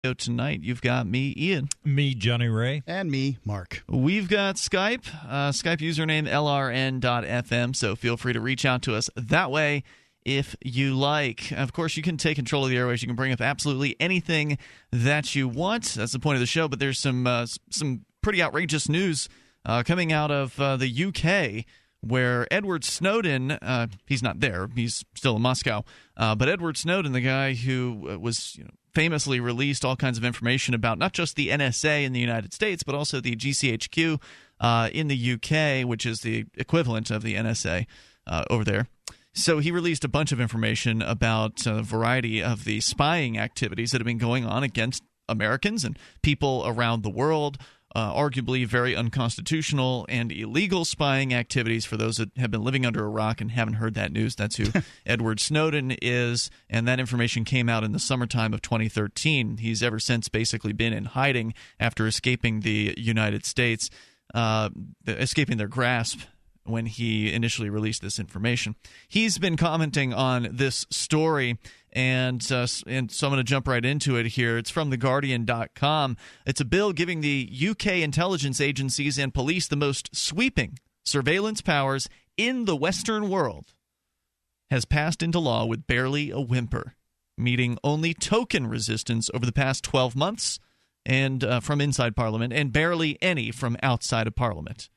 Tonight, you've got me, Ian. Me, Johnny Ray. And me, Mark. We've got Skype, Skype username LRN.FM, so feel free to reach out to us that way if you like. Of course, you can take control of the airways. You can bring up absolutely anything that you want. That's the point of the show, but there's some pretty outrageous news coming out of the UK, where Edward Snowden, he's not there, he's still in Moscow, but Edward Snowden, the guy who was famously released all kinds of information about not just the NSA in the United States, but also the GCHQ in the UK, which is the equivalent of the NSA over there. So he released a bunch of information about a variety of the spying activities that have been going on against Americans and people around the world, arguably very unconstitutional and illegal spying activities. For those that have been living under a rock and haven't heard that news, that's who Edward Snowden is, and that information came out in the summertime of 2013. He's ever since basically been in hiding after escaping the United States, escaping their grasp when he initially released this information. He's been commenting on this story, and so I'm going to jump right into it here. It's from TheGuardian.com. It's a bill giving the UK intelligence agencies and police the most sweeping surveillance powers in the Western world. Has passed into law with barely a whimper, meeting only token resistance over the past 12 months and from inside Parliament, and barely any from outside of Parliament.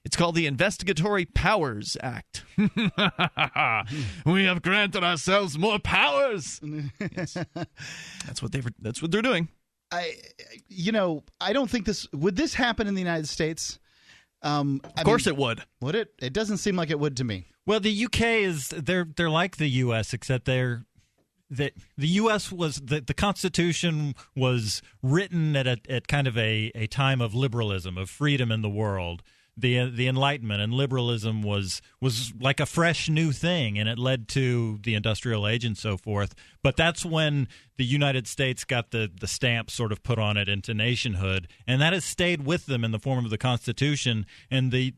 It's called the Investigatory Powers Act. We have granted ourselves more powers. Yes. That's what they're doing. I don't think would this happen in the United States? Of course it would. Would it? It doesn't seem like it would to me. Well, the UK they're like the US, except the U.S. was the Constitution was written at kind of a time of liberalism, of freedom in the world. The Enlightenment and liberalism was like a fresh new thing, and it led to the industrial age and so forth. But that's when the United States got the stamp sort of put on it into nationhood, and that has stayed with them in the form of the Constitution. And the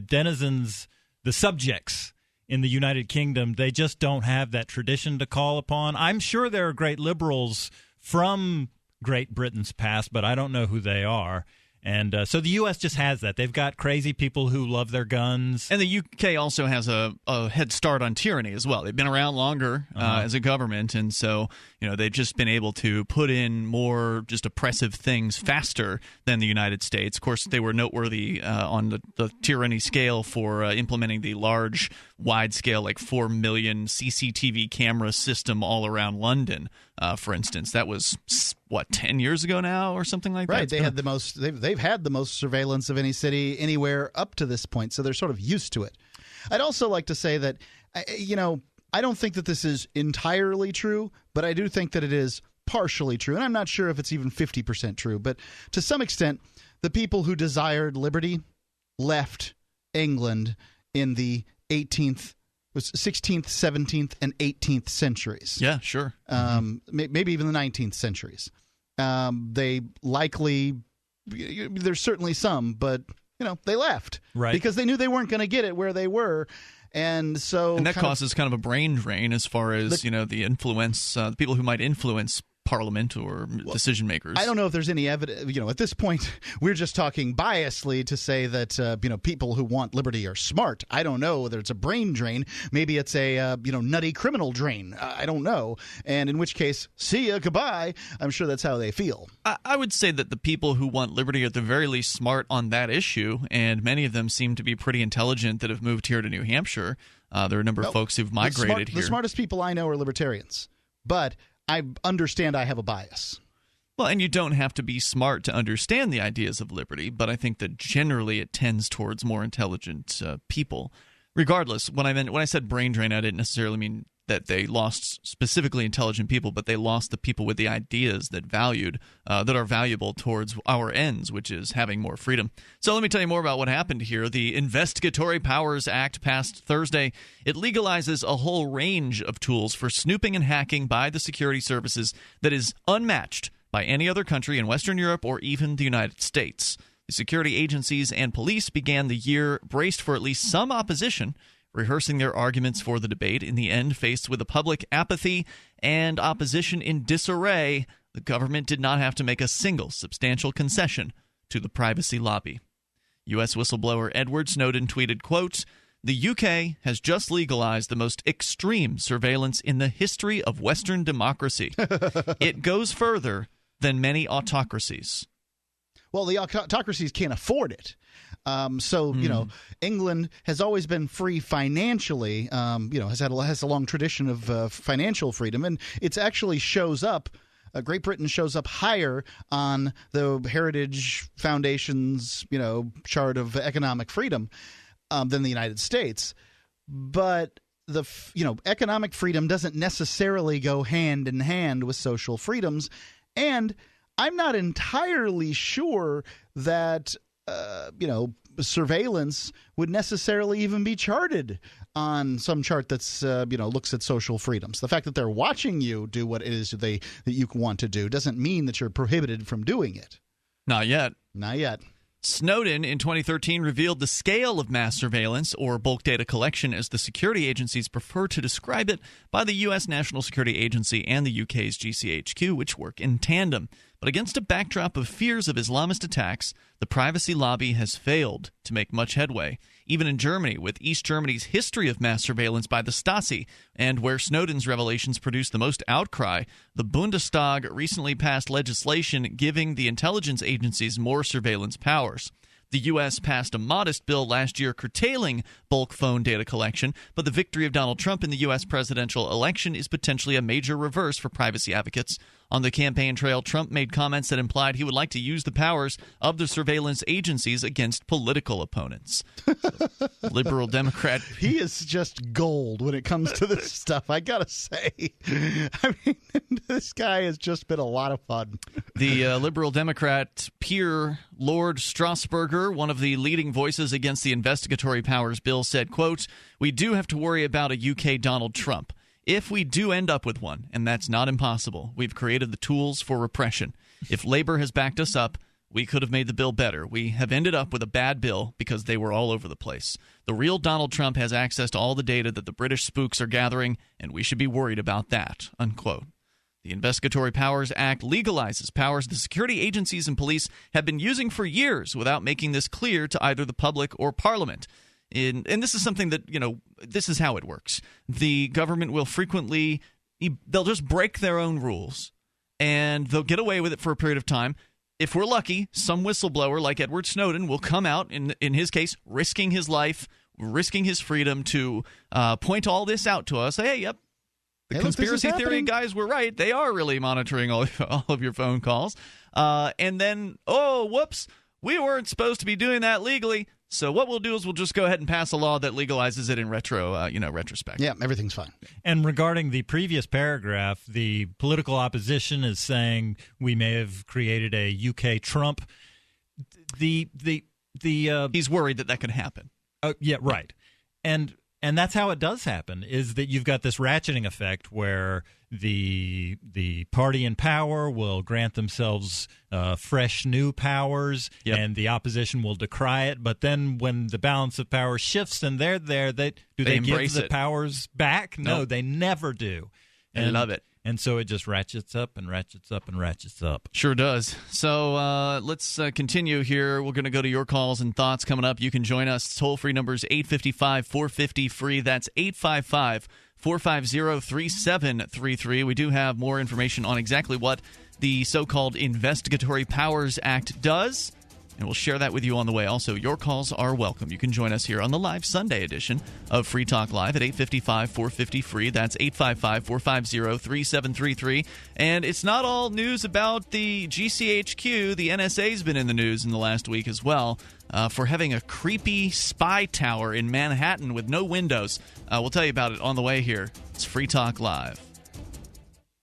denizens, the subjects in the United Kingdom, they just don't have that tradition to call upon. I'm sure there are great liberals from Great Britain's past, but I don't know who they are. And so the U.S. just has that. They've got crazy people who love their guns. And the U.K. also has a head start on tyranny as well. They've been around longer as a government, and so they've just been able to put in more just oppressive things faster than the United States. Of course, they were noteworthy on the tyranny scale for implementing the large, wide-scale, like 4 million CCTV camera system all around London, for instance. That was, 10 years ago now or something like that? Right. They had the most. They've had the most surveillance of any city anywhere up to this point, so they're sort of used to it. I'd also like to say that, I don't think that this is entirely true, but I do think that it is partially true, and I'm not sure if it's even 50% true. But to some extent, the people who desired liberty left England in the 16th, 17th, and 18th centuries. Yeah, sure. Maybe even the 19th centuries. They likely, there's certainly some, but they left, right? Because they knew they weren't going to get it where they were, and that causes kind of a brain drain as far as the influence, the people who might influence Parliament or decision makers. I don't know if there's any evidence. At this point, we're just talking biasly to say that people who want liberty are smart. I don't know whether it's a brain drain. Maybe it's a nutty criminal drain. I don't know. And in which case, see ya, goodbye. I'm sure that's how they feel. I would say that the people who want liberty are at the very least smart on that issue, and many of them seem to be pretty intelligent that have moved here to New Hampshire. There are a number of folks who've migrated here. The smartest people I know are libertarians, but I understand I have a bias. Well, and you don't have to be smart to understand the ideas of liberty, but I think that generally it tends towards more intelligent people. Regardless, when I said brain drain, I didn't necessarily mean that they lost specifically intelligent people, but they lost the people with the ideas that are valuable towards our ends, which is having more freedom. So let me tell you more about what happened here. The Investigatory Powers Act passed Thursday. It legalizes a whole range of tools for snooping and hacking by the security services that is unmatched by any other country in Western Europe or even the United States. The security agencies and police began the year braced for at least some opposition, rehearsing their arguments for the debate. In the end, faced with a public apathy and opposition in disarray, the government did not have to make a single substantial concession to the privacy lobby. U.S. whistleblower Edward Snowden tweeted, quote, "The UK has just legalized the most extreme surveillance in the history of Western democracy. It goes further than many autocracies." Well, the autocracies can't afford it. England has always been free financially, has a long tradition of financial freedom, and it actually shows up. Great Britain shows up higher on the Heritage Foundation's, chart of economic freedom than the United States. But economic freedom doesn't necessarily go hand in hand with social freedoms, and I'm not entirely sure that surveillance would necessarily even be charted on some chart that's looks at social freedoms. The fact that they're watching you do what it is that you want to do doesn't mean that you're prohibited from doing it. Not yet. Not yet. Snowden in 2013 revealed the scale of mass surveillance, or bulk data collection as the security agencies prefer to describe it, by the U.S. National Security Agency and the UK's GCHQ, which work in tandem. But against a backdrop of fears of Islamist attacks, the privacy lobby has failed to make much headway. Even in Germany, with East Germany's history of mass surveillance by the Stasi, and where Snowden's revelations produced the most outcry, the Bundestag recently passed legislation giving the intelligence agencies more surveillance powers. The U.S. passed a modest bill last year curtailing bulk phone data collection, but the victory of Donald Trump in the U.S. presidential election is potentially a major reverse for privacy advocates. On the campaign trail, Trump made comments that implied he would like to use the powers of the surveillance agencies against political opponents. Liberal Democrat. He is just gold when it comes to this stuff, I gotta say. I mean, this guy has just been a lot of fun. The Liberal Democrat peer Lord Strasburger, one of the leading voices against the investigatory powers bill, said, quote, "We do have to worry about a UK Donald Trump. If we do end up with one, and that's not impossible, we've created the tools for repression. If Labor has backed us up, we could have made the bill better. We have ended up with a bad bill because they were all over the place. The real Donald Trump has access to all the data that the British spooks are gathering, and we should be worried about that," unquote. The Investigatory Powers Act legalizes powers the security agencies and police have been using for years without making this clear to either the public or Parliament. And this is something that, this is how it works. The government will frequently, they'll just break their own rules, and they'll get away with it for a period of time. If we're lucky, some whistleblower like Edward Snowden will come out, in his case, risking his life, risking his freedom to point all this out to us. Say, hey, yep, the conspiracy theory guys were right. They are really monitoring all of your phone calls. And then, oh, whoops, we weren't supposed to be doing that legally. So what we'll do is we'll just go ahead and pass a law that legalizes it in retrospect. Yeah, everything's fine. And regarding the previous paragraph, the political opposition is saying we may have created a UK Trump. He's worried that could happen. Yeah, right. And that's how it does happen, is that you've got this ratcheting effect where the party in power will grant themselves fresh new powers, yep, and the opposition will decry it. But then when the balance of power shifts and they're there, they give the powers back? No, Nope. They never do. I love it. And so it just ratchets up and ratchets up and ratchets up. Sure does. So let's continue here. We're going to go to your calls and thoughts coming up. You can join us. Toll-free number is 855-450-FREE. That's 855-450-3733. We do have more information on exactly what the so-called Investigatory Powers Act does, and we'll share that with you on the way. Also, your calls are welcome. You can join us here on the live Sunday edition of Free Talk Live at 855-450-FREE. That's 855-450-3733. And it's not all news about the GCHQ. The NSA's been in the news in the last week as well for having a creepy spy tower in Manhattan with no windows. We'll tell you about it on the way here. It's Free Talk Live.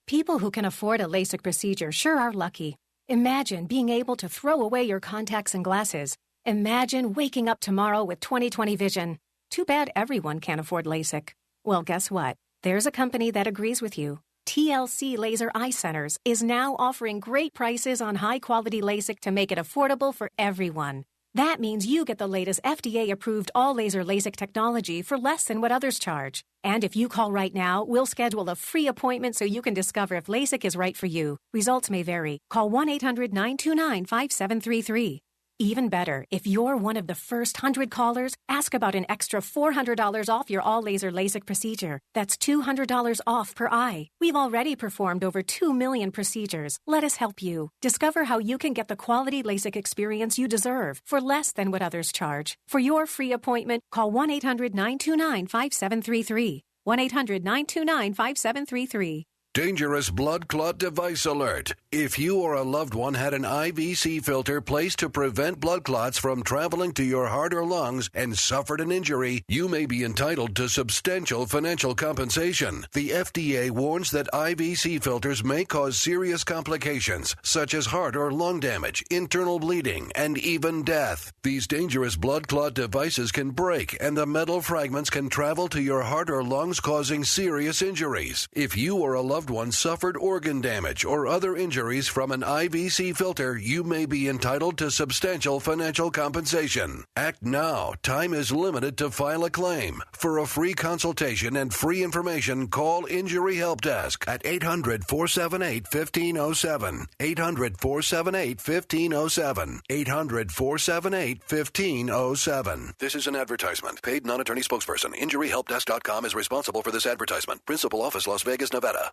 People who can afford a LASIK procedure sure are lucky. Imagine being able to throw away your contacts and glasses. Imagine waking up tomorrow with 20/20 vision. Too bad everyone can't afford LASIK. Well, guess what? There's a company that agrees with you. TLC Laser Eye Centers is now offering great prices on high-quality LASIK to make it affordable for everyone. That means you get the latest FDA-approved all-laser LASIK technology for less than what others charge. And if you call right now, we'll schedule a free appointment so you can discover if LASIK is right for you. Results may vary. Call 1-800-929-5733. Even better, if you're one of the first 100 callers, ask about an extra $400 off your all-laser LASIK procedure. That's $200 off per eye. We've already performed over 2 million procedures. Let us help you. Discover how you can get the quality LASIK experience you deserve for less than what others charge. For your free appointment, call 1-800-929-5733. 1-800-929-5733. Dangerous blood clot device alert. If you or a loved one had an IVC filter placed to prevent blood clots from traveling to your heart or lungs and suffered an injury, you may be entitled to substantial financial compensation. The FDA warns that IVC filters may cause serious complications, such as heart or lung damage, internal bleeding, and even death. These dangerous blood clot devices can break, and the metal fragments can travel to your heart or lungs, causing serious injuries. If you or a loved one suffered organ damage or other injuries from an IVC filter, you may be entitled to substantial financial compensation. Act now. Time is limited to file a claim. For a free consultation and free information, call Injury Help Desk at 800-478-1507. 800-478-1507. 800-478-1507. This is an advertisement. Paid non-attorney spokesperson. InjuryHelpDesk.com is responsible for this advertisement. Principal office, Las Vegas, Nevada.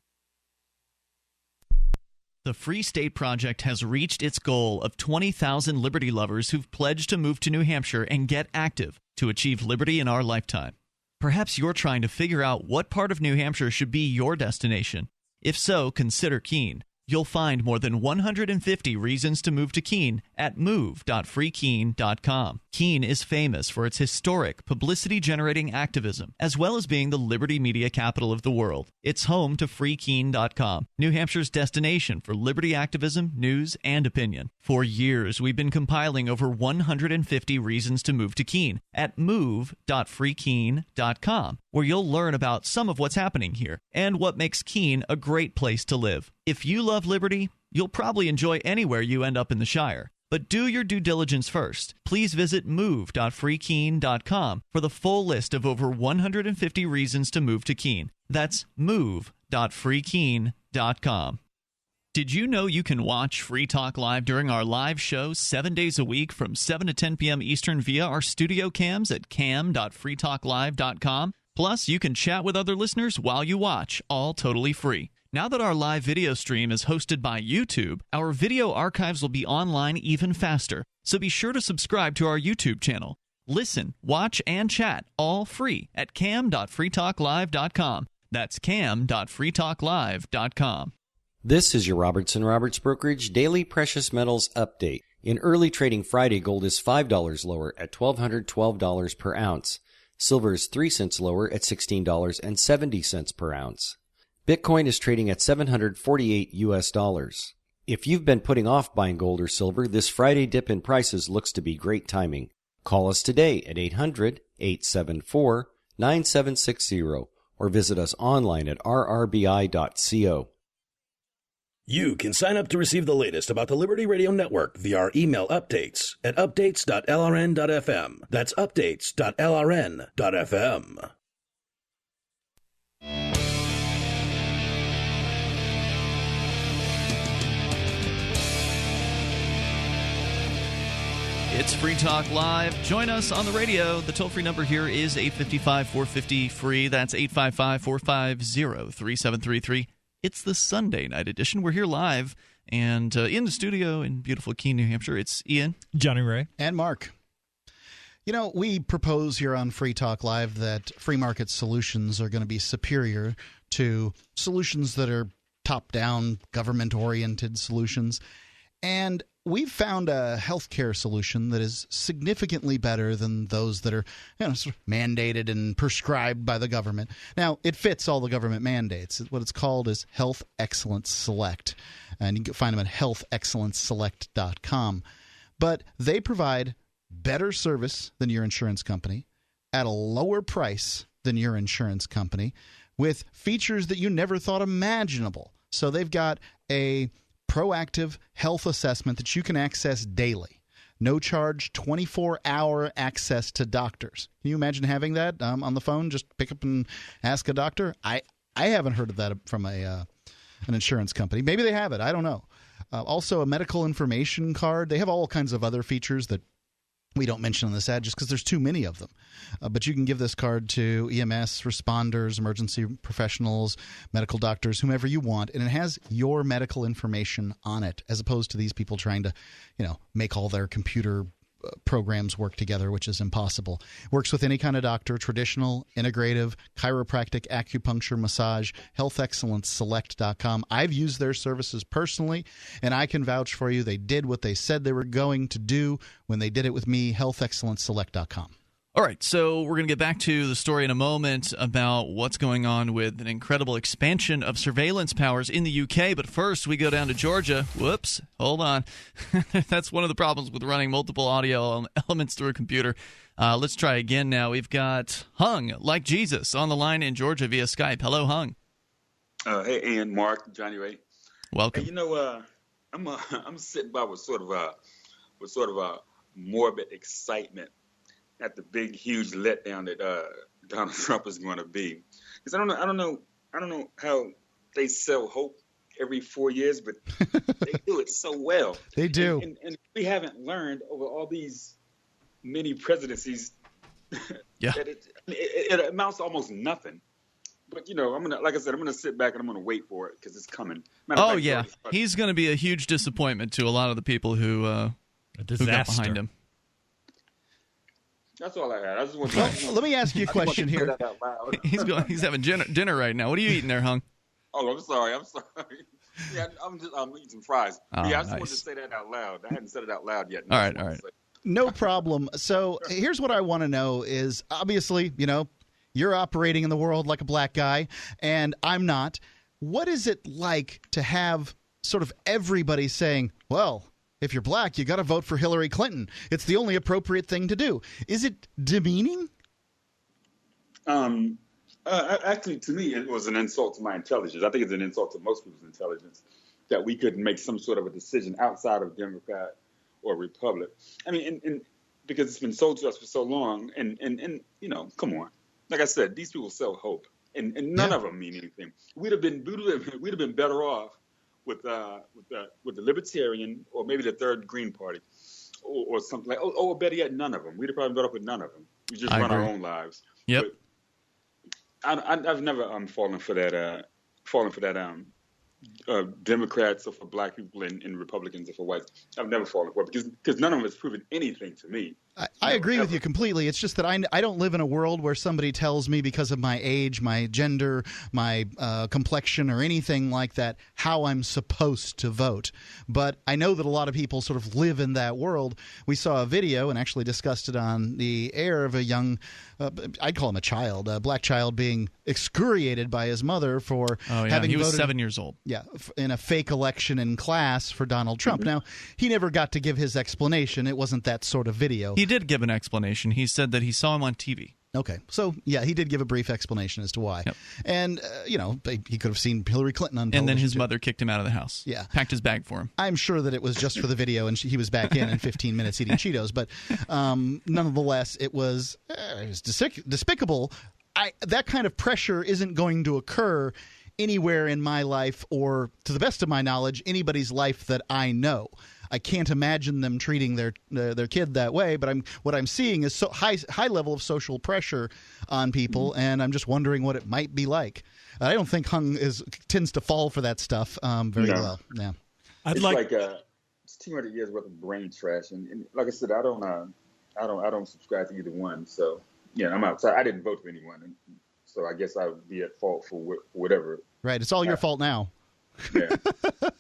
The Free State Project has reached its goal of 20,000 liberty lovers who've pledged to move to New Hampshire and get active to achieve liberty in our lifetime. Perhaps you're trying to figure out what part of New Hampshire should be your destination. If so, consider Keene. You'll find more than 150 reasons to move to Keene at move.freekeene.com. Keene is famous for its historic, publicity-generating activism, as well as being the liberty media capital of the world. It's home to freekeene.com, New Hampshire's destination for liberty activism, news, and opinion. For years, we've been compiling over 150 reasons to move to Keene at move.freekeene.com, where you'll learn about some of what's happening here and what makes Keene a great place to live. If you love liberty, you'll probably enjoy anywhere you end up in the Shire. But do your due diligence first. Please visit move.freekeene.com for the full list of over 150 reasons to move to Keene. That's move.freekeene.com. Did you know you can watch Free Talk Live during our live show 7 days a week from 7 to 10 p.m. Eastern via our studio cams at cam.freetalklive.com? Plus, you can chat with other listeners while you watch, all totally free. Now that our live video stream is hosted by YouTube, our video archives will be online even faster, so be sure to subscribe to our YouTube channel. Listen, watch, and chat all free at cam.freetalklive.com. That's cam.freetalklive.com. This is your Robertson Roberts Brokerage Daily Precious Metals Update. In early trading Friday, gold is $5 lower at $1,212 per ounce. Silver is 3 cents lower at $16.70 per ounce. Bitcoin is trading at $748 US. If you've been putting off buying gold or silver, this Friday dip in prices looks to be great timing. Call us today at 800-874-9760 or visit us online at rrbi.co. You can sign up to receive the latest about the Liberty Radio Network via our email updates at updates.lrn.fm. That's updates.lrn.fm. It's Free Talk Live. Join us on the radio. The toll-free number here is 855-450-FREE. That's 855-450-3733. It's the Sunday night edition. We're here live and in the studio in beautiful Keene, New Hampshire. It's Ian, Johnny Ray, and Mark. You know, we propose here on Free Talk Live that free market solutions are going to be superior to solutions that are top-down, government-oriented solutions. And we've found a healthcare solution that is significantly better than those that are, sort of mandated and prescribed by the government. Now, it fits all the government mandates. What it's called is Health Excellence Select, and you can find them at healthexcellenceselect.com. But they provide better service than your insurance company at a lower price than your insurance company with features that you never thought imaginable. So they've got a proactive health assessment that you can access daily. no charge, 24-hour access to doctors. Can you imagine having that on the phone? Just pick up and ask a doctor. I haven't heard of that from an insurance company. Maybe they have it. I don't know. Also, a medical information card. They have all kinds of other features that we don't mention on this ad just because there's too many of them. But you can give this card to EMS, responders, emergency professionals, medical doctors, whomever you want, and it has your medical information on it, as opposed to these people trying to, make all their computer programs work together, which is impossible. Works with any kind of doctor, traditional, integrative, chiropractic, acupuncture, massage, healthexcellenceselect.com. I've used their services personally, and I can vouch for you. They did what they said they were going to do when they did it with me, healthexcellenceselect.com. All right, so we're going to get back to the story in a moment about what's going on with an incredible expansion of surveillance powers in the UK. But first, we go down to Georgia. Whoops, hold on. That's one of the problems with running multiple audio elements through a computer. Let's try again now. We've got Hung, like Jesus, on the line in Georgia via Skype. Hello, Hung. Hey, Ian, Mark, Johnny Ray. Welcome. Hey, I'm sitting by with sort of a morbid excitement at the big, huge letdown that Donald Trump is going to be. Because I don't know how they sell hope every 4 years, but they do it so well. They do. And we haven't learned over all these many presidencies that it amounts to almost nothing. But, I'm gonna sit back and I'm gonna wait for it because it's coming. He's going to be a huge disappointment to a lot of the people who got behind him. That's all I had. I just want to. Let me ask you a question here. He's having dinner right now. What are you eating there, Hung? Oh, I'm sorry. Yeah, I'm eating some fries. Oh, I just nice. wanted to say that out loud. I hadn't said it out loud yet. All right. No problem. So here's what I want to know is, obviously, you're operating in the world like a black guy, and I'm not. What is it like to have sort of everybody saying, well, if you're black, you got to vote for Hillary Clinton. It's the only appropriate thing to do. Is it demeaning? Actually, to me, it was an insult to my intelligence. I think it's an insult to most people's intelligence that we couldn't make some sort of a decision outside of Democrat or Republic. I mean, and because it's been sold to us for so long, and come on. Like I said, these people sell hope, and none of them mean anything. We'd have been better off with the Libertarian or maybe the Third Green Party or something like. Or better yet, none of them. We'd have probably better off with none of them. We just run our own lives. Yep. But I've never fallen for that. Democrats or for black people and Republicans or for whites. I've never fallen for it because none of them has proven anything to me. I agree with you completely. It's just that I don't live in a world where somebody tells me because of my age, my gender, my complexion, or anything like that how I'm supposed to vote. But I know that a lot of people sort of live in that world. We saw a video and actually discussed it on the air of a young, I'd call him a child, a black child being excoriated by his mother for having he was voted, 7 years old. Yeah, in a fake election in class for Donald Trump. Now, he never got to give his explanation. It wasn't that sort of video. He did give an explanation. He said that he saw him on TV. Okay. So, yeah, he did give a brief explanation as to why. Yep. And, he could have seen Hillary Clinton on television. And then his mother kicked him out of the house. Yeah. Packed his bag for him. I'm sure that it was just for the video, and he was back in 15 minutes eating Cheetos. But nonetheless, it was despicable. That kind of pressure isn't going to occur anywhere in my life or, to the best of my knowledge, anybody's life that I know. I can't imagine them treating their kid that way, but what I'm seeing is so high level of social pressure on people, and I'm just wondering what it might be like. I don't think Hung tends to fall for that stuff very well. Yeah, it's like it's 200 years worth of brain trash, and like I said, I don't subscribe to either one. So I'm outside. I didn't vote for anyone, and so I guess I would be at fault for whatever. Right, it's all your fault now. Yeah.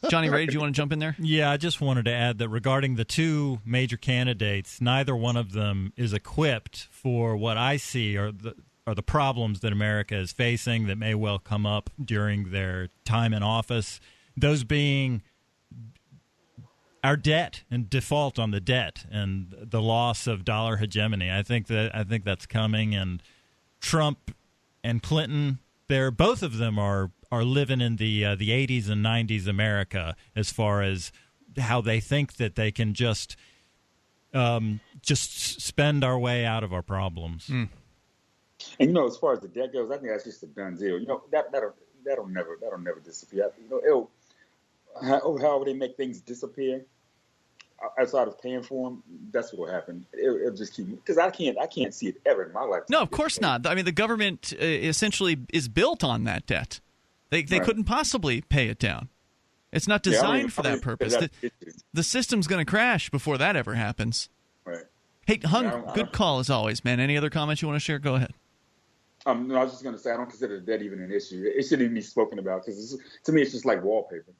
Johnny Ray, do you want to jump in there? Yeah, I just wanted to add that regarding the two major candidates, neither one of them is equipped for what I see are the problems that America is facing that may well come up during their time in office. Those being our debt and default on the debt and the loss of dollar hegemony. I think that's coming, and Trump and Clinton, both of them are living in the 80s and 90s America as far as how they think that they can just just spend our way out of our problems. And you know, as far as the debt goes, I think that's just a done deal. You know, that'll never disappear. You know, however they make things disappear outside of paying for them, that's what will happen. It'll just keep, because I can't see it ever in my life. No, of course not. I mean, the government essentially is built on that debt. They couldn't possibly pay it down. It's not designed for that purpose. The system's going to crash before that ever happens. Right. Hey, Hung, good call as always, man. Any other comments you want to share? Go ahead. No, I was just going to say, I don't consider the debt even an issue. It shouldn't even be spoken about, because to me, it's just like wallpaper.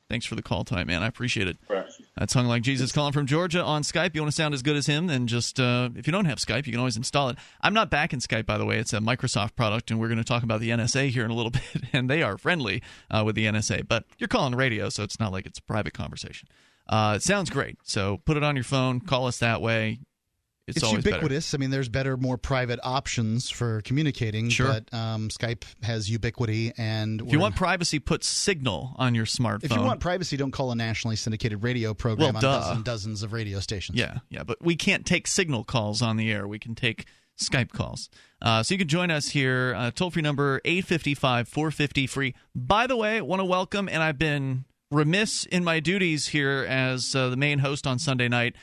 Thanks for the call tonight, man. I appreciate it. Right. That's Hung Like Jesus calling from Georgia on Skype. You want to sound as good as him, then just, if you don't have Skype, you can always install it. I'm not backing Skype, by the way. It's a Microsoft product, and we're going to talk about the NSA here in a little bit, and they are friendly with the NSA. But you're calling radio, so it's not like it's a private conversation. It sounds great. So put it on your phone. Call us that way. It's always ubiquitous. Better. I mean, there's better, more private options for communicating. Sure. But Skype has ubiquity. And if you want privacy, put Signal on your smartphone. If you want privacy, don't call a nationally syndicated radio program on dozens of radio stations. Yeah. But we can't take Signal calls on the air. We can take Skype calls. So you can join us here. Toll-free number 855-450-FREE. By the way, I want to welcome, and I've been remiss in my duties here as the main host on Sunday night,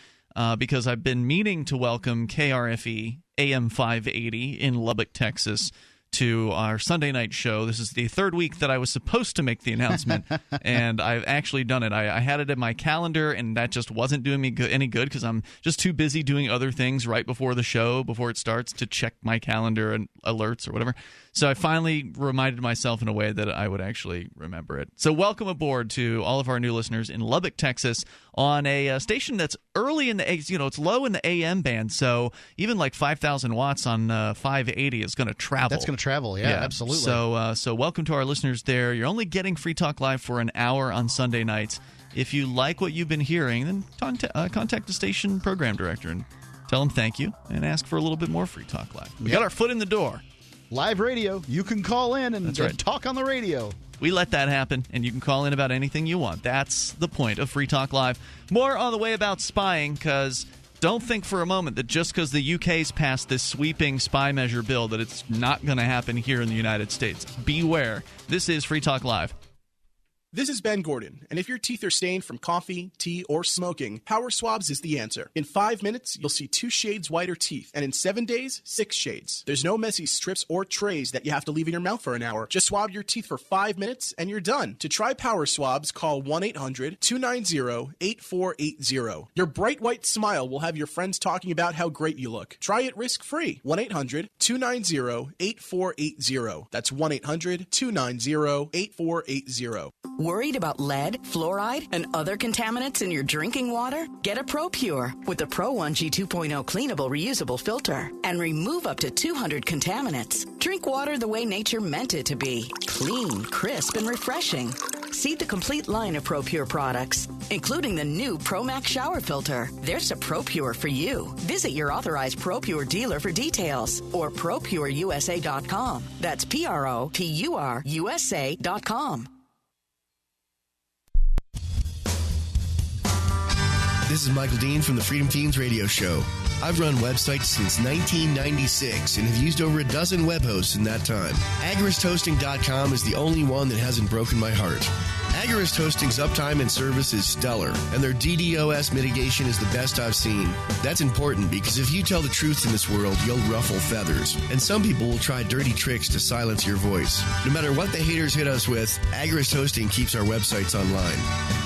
because I've been meaning to welcome KRFE AM 580 in Lubbock, Texas, to our Sunday night show. This is the third week that I was supposed to make the announcement, and I've actually done it. I had it in my calendar, and that just wasn't doing me any good because I'm just too busy doing other things right before the show, before it starts, to check my calendar and alerts or whatever. So I finally reminded myself in a way that I would actually remember it. So welcome aboard to all of our new listeners in Lubbock, Texas, on a station that's early in the, it's low in the AM band. So even like 5,000 watts on 580 is going to travel. That's going to travel, yeah, absolutely. So welcome to our listeners there. You're only getting Free Talk Live for an hour on Sunday nights. If you like what you've been hearing, then contact the station program director and tell them thank you and ask for a little bit more Free Talk Live. We got our foot in the door. Live radio. You can call in and right. talk on the radio. We let that happen, and you can call in about anything you want. That's the point of Free Talk Live. More on the way about spying, because don't think for a moment that just because the UK's passed this sweeping spy measure bill that it's not going to happen here in the United States. Beware. This is Free Talk Live. This is Ben Gordon, and if your teeth are stained from coffee, tea, or smoking, Power Swabs is the answer. In 5 minutes, you'll see 2 shades whiter teeth, and in 7 days, 6 shades. There's no messy strips or trays that you have to leave in your mouth for an hour. Just swab your teeth for 5 minutes, and you're done. To try Power Swabs, call 1-800-290-8480. Your bright white smile will have your friends talking about how great you look. Try it risk-free. 1-800-290-8480. That's 1-800-290-8480. Worried about lead, fluoride, and other contaminants in your drinking water? Get a ProPure with the Pro 1G 2.0 cleanable reusable filter and remove up to 200 contaminants. Drink water the way nature meant it to be. Clean, crisp, and refreshing. See the complete line of ProPure products, including the new ProMax shower filter. There's a ProPure for you. Visit your authorized ProPure dealer for details or ProPureUSA.com. That's ProPureUSA.com. This is Michael Dean from the Freedom Teens radio show. I've run websites since 1996 and have used over a dozen web hosts in that time. AgoristHosting.com is the only one that hasn't broken my heart. Agorist Hosting's uptime and service is stellar, and their DDoS mitigation is the best I've seen. That's important because if you tell the truth in this world, you'll ruffle feathers, and some people will try dirty tricks to silence your voice. No matter what the haters hit us with, Agorist Hosting keeps our websites online.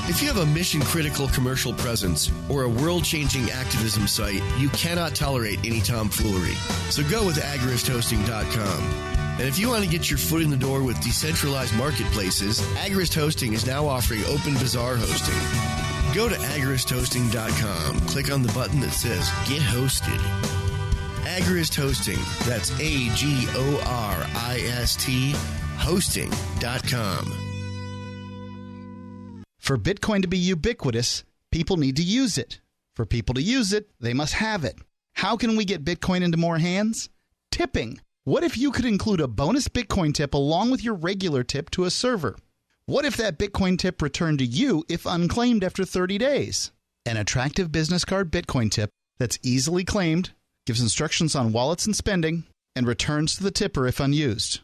If you have a mission-critical commercial presence or a world-changing activism site, you cannot tolerate any tomfoolery. So go with AgoristHosting.com. And if you want to get your foot in the door with decentralized marketplaces, Agorist Hosting is now offering Open Bazaar hosting. Go to agoristhosting.com. Click on the button that says Get Hosted. Agorist Hosting. That's AGORIST hosting.com. For Bitcoin to be ubiquitous, people need to use it. For people to use it, they must have it. How can we get Bitcoin into more hands? Tipping. What if you could include a bonus Bitcoin tip along with your regular tip to a server? What if that Bitcoin tip returned to you if unclaimed after 30 days? An attractive business card Bitcoin tip that's easily claimed, gives instructions on wallets and spending, and returns to the tipper if unused.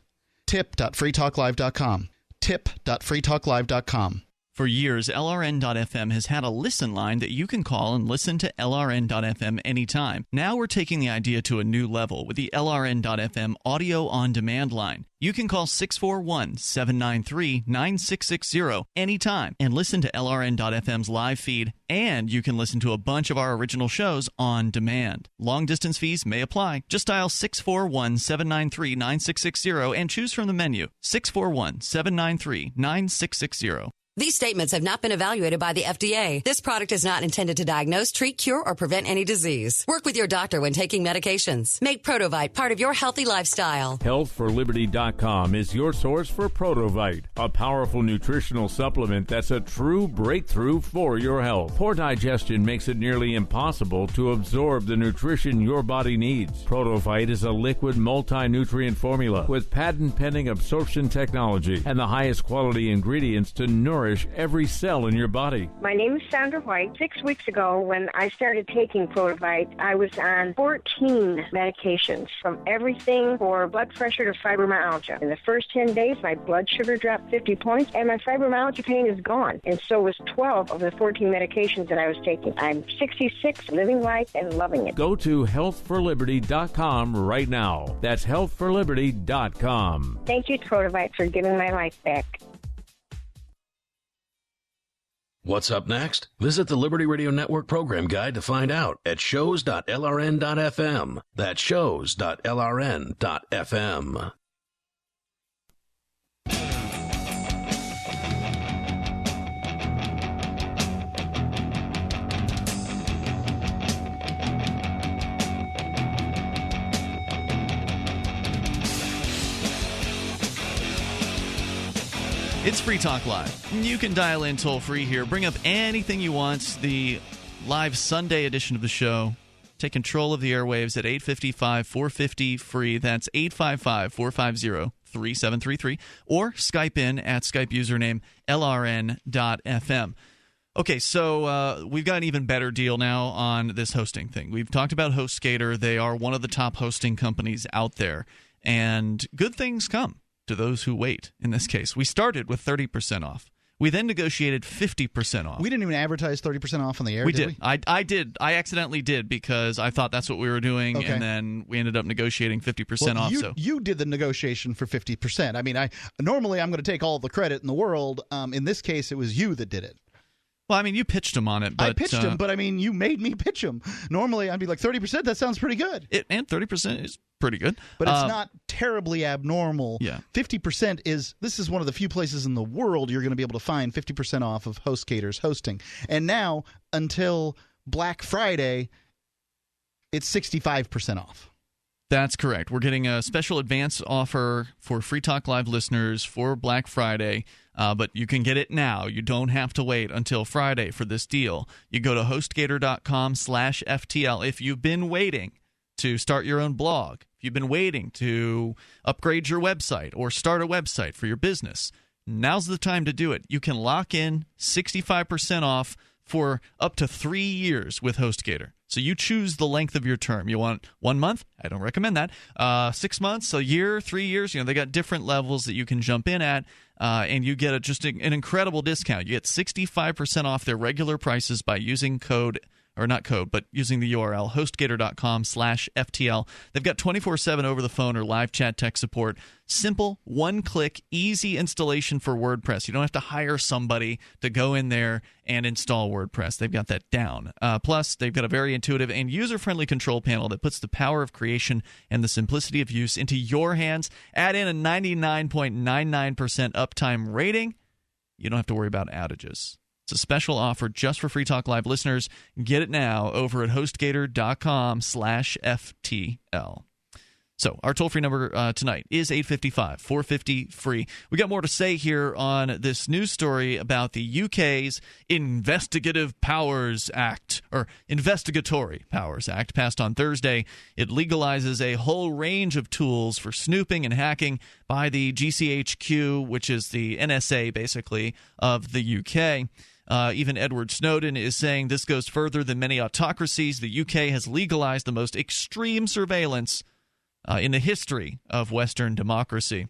Tip.freetalklive.com. Tip.freetalklive.com. For years, LRN.FM has had a listen line that you can call and listen to LRN.FM anytime. Now we're taking the idea to a new level with the LRN.FM audio on demand line. You can call 641-793-9660 anytime and listen to LRN.FM's live feed, and you can listen to a bunch of our original shows on demand. Long distance fees may apply. Just dial 641-793-9660 and choose from the menu. 641-793-9660. These statements have not been evaluated by the FDA. This product is not intended to diagnose, treat, cure, or prevent any disease. Work with your doctor when taking medications. Make Protovite part of your healthy lifestyle. HealthForLiberty.com is your source for Protovite, a powerful nutritional supplement that's a true breakthrough for your health. Poor digestion makes it nearly impossible to absorb the nutrition your body needs. Protovite is a liquid multi-nutrient formula with patent-pending absorption technology and the highest quality ingredients to nourish every cell in your body. My name is Sandra White. 6 weeks ago, when I started taking Protovite, I was on 14 medications, from everything for blood pressure to fibromyalgia. In the first 10 days, my blood sugar dropped 50 points, and my fibromyalgia pain is gone. And so was 12 of the 14 medications that I was taking. I'm 66, living life and loving it. Go to healthforliberty.com right now. That's healthforliberty.com. Thank you, Protovite, for giving my life back. What's up next? Visit the Liberty Radio Network program guide to find out at shows.lrn.fm. That's shows.lrn.fm. It's Free Talk Live. You can dial in toll-free here. Bring up anything you want. The live Sunday edition of the show. Take control of the airwaves at 855-450-FREE. That's 855-450-3733. Or Skype in at Skype username LRN.FM. Okay, so we've got an even better deal now on this hosting thing. We've talked about HostGator. They are one of the top hosting companies out there. And good things come to those who wait. In this case, we started with 30% off. We then negotiated 50% off. We didn't even advertise 30% off on the air, did we? I did. I accidentally did because I thought that's what we were doing, okay. And then we ended up negotiating 50% off. You did the negotiation for 50%. I mean, normally I'm going to take all the credit in the world. In this case, it was you that did it. Well, I mean, you pitched him on it. But, I pitched him, but I mean, you made me pitch him. Normally, I'd be like, 30%? That sounds pretty good. And 30% is pretty good. But it's not terribly abnormal. Yeah. 50% this is one of the few places in the world you're going to be able to find 50% off of HostGator's hosting. And now, until Black Friday, it's 65% off. That's correct. We're getting a special advance offer for Free Talk Live listeners for Black Friday, but you can get it now. You don't have to wait until Friday for this deal. You go to HostGator.com/FTL. If you've been waiting to start your own blog, if you've been waiting to upgrade your website or start a website for your business, now's the time to do it. You can lock in 65% off for up to 3 years with HostGator. So you choose the length of your term. You want 1 month? I don't recommend that. 6 months, a year, 3 years. They got different levels that you can jump in at, and you get just an incredible discount. You get 65% off their regular prices by using using the URL hostgator.com/FTL. They've got 24/7 over the phone or live chat tech support. Simple, one-click, easy installation for WordPress. You don't have to hire somebody to go in there and install WordPress. They've got that down. Plus, they've got a very intuitive and user-friendly control panel that puts the power of creation and the simplicity of use into your hands. Add in a 99.99% uptime rating. You don't have to worry about outages. It's a special offer just for Free Talk Live listeners. Get it now over at hostgator.com/FTL. So our toll-free number tonight is 855-450-FREE. We got more to say here on this news story about the UK's Investigative Powers Act, or Investigatory Powers Act, passed on Thursday. It legalizes a whole range of tools for snooping and hacking by the GCHQ, which is the NSA, basically, of the UK. Even Edward Snowden is saying this goes further than many autocracies. The UK has legalized the most extreme surveillance in the history of Western democracy.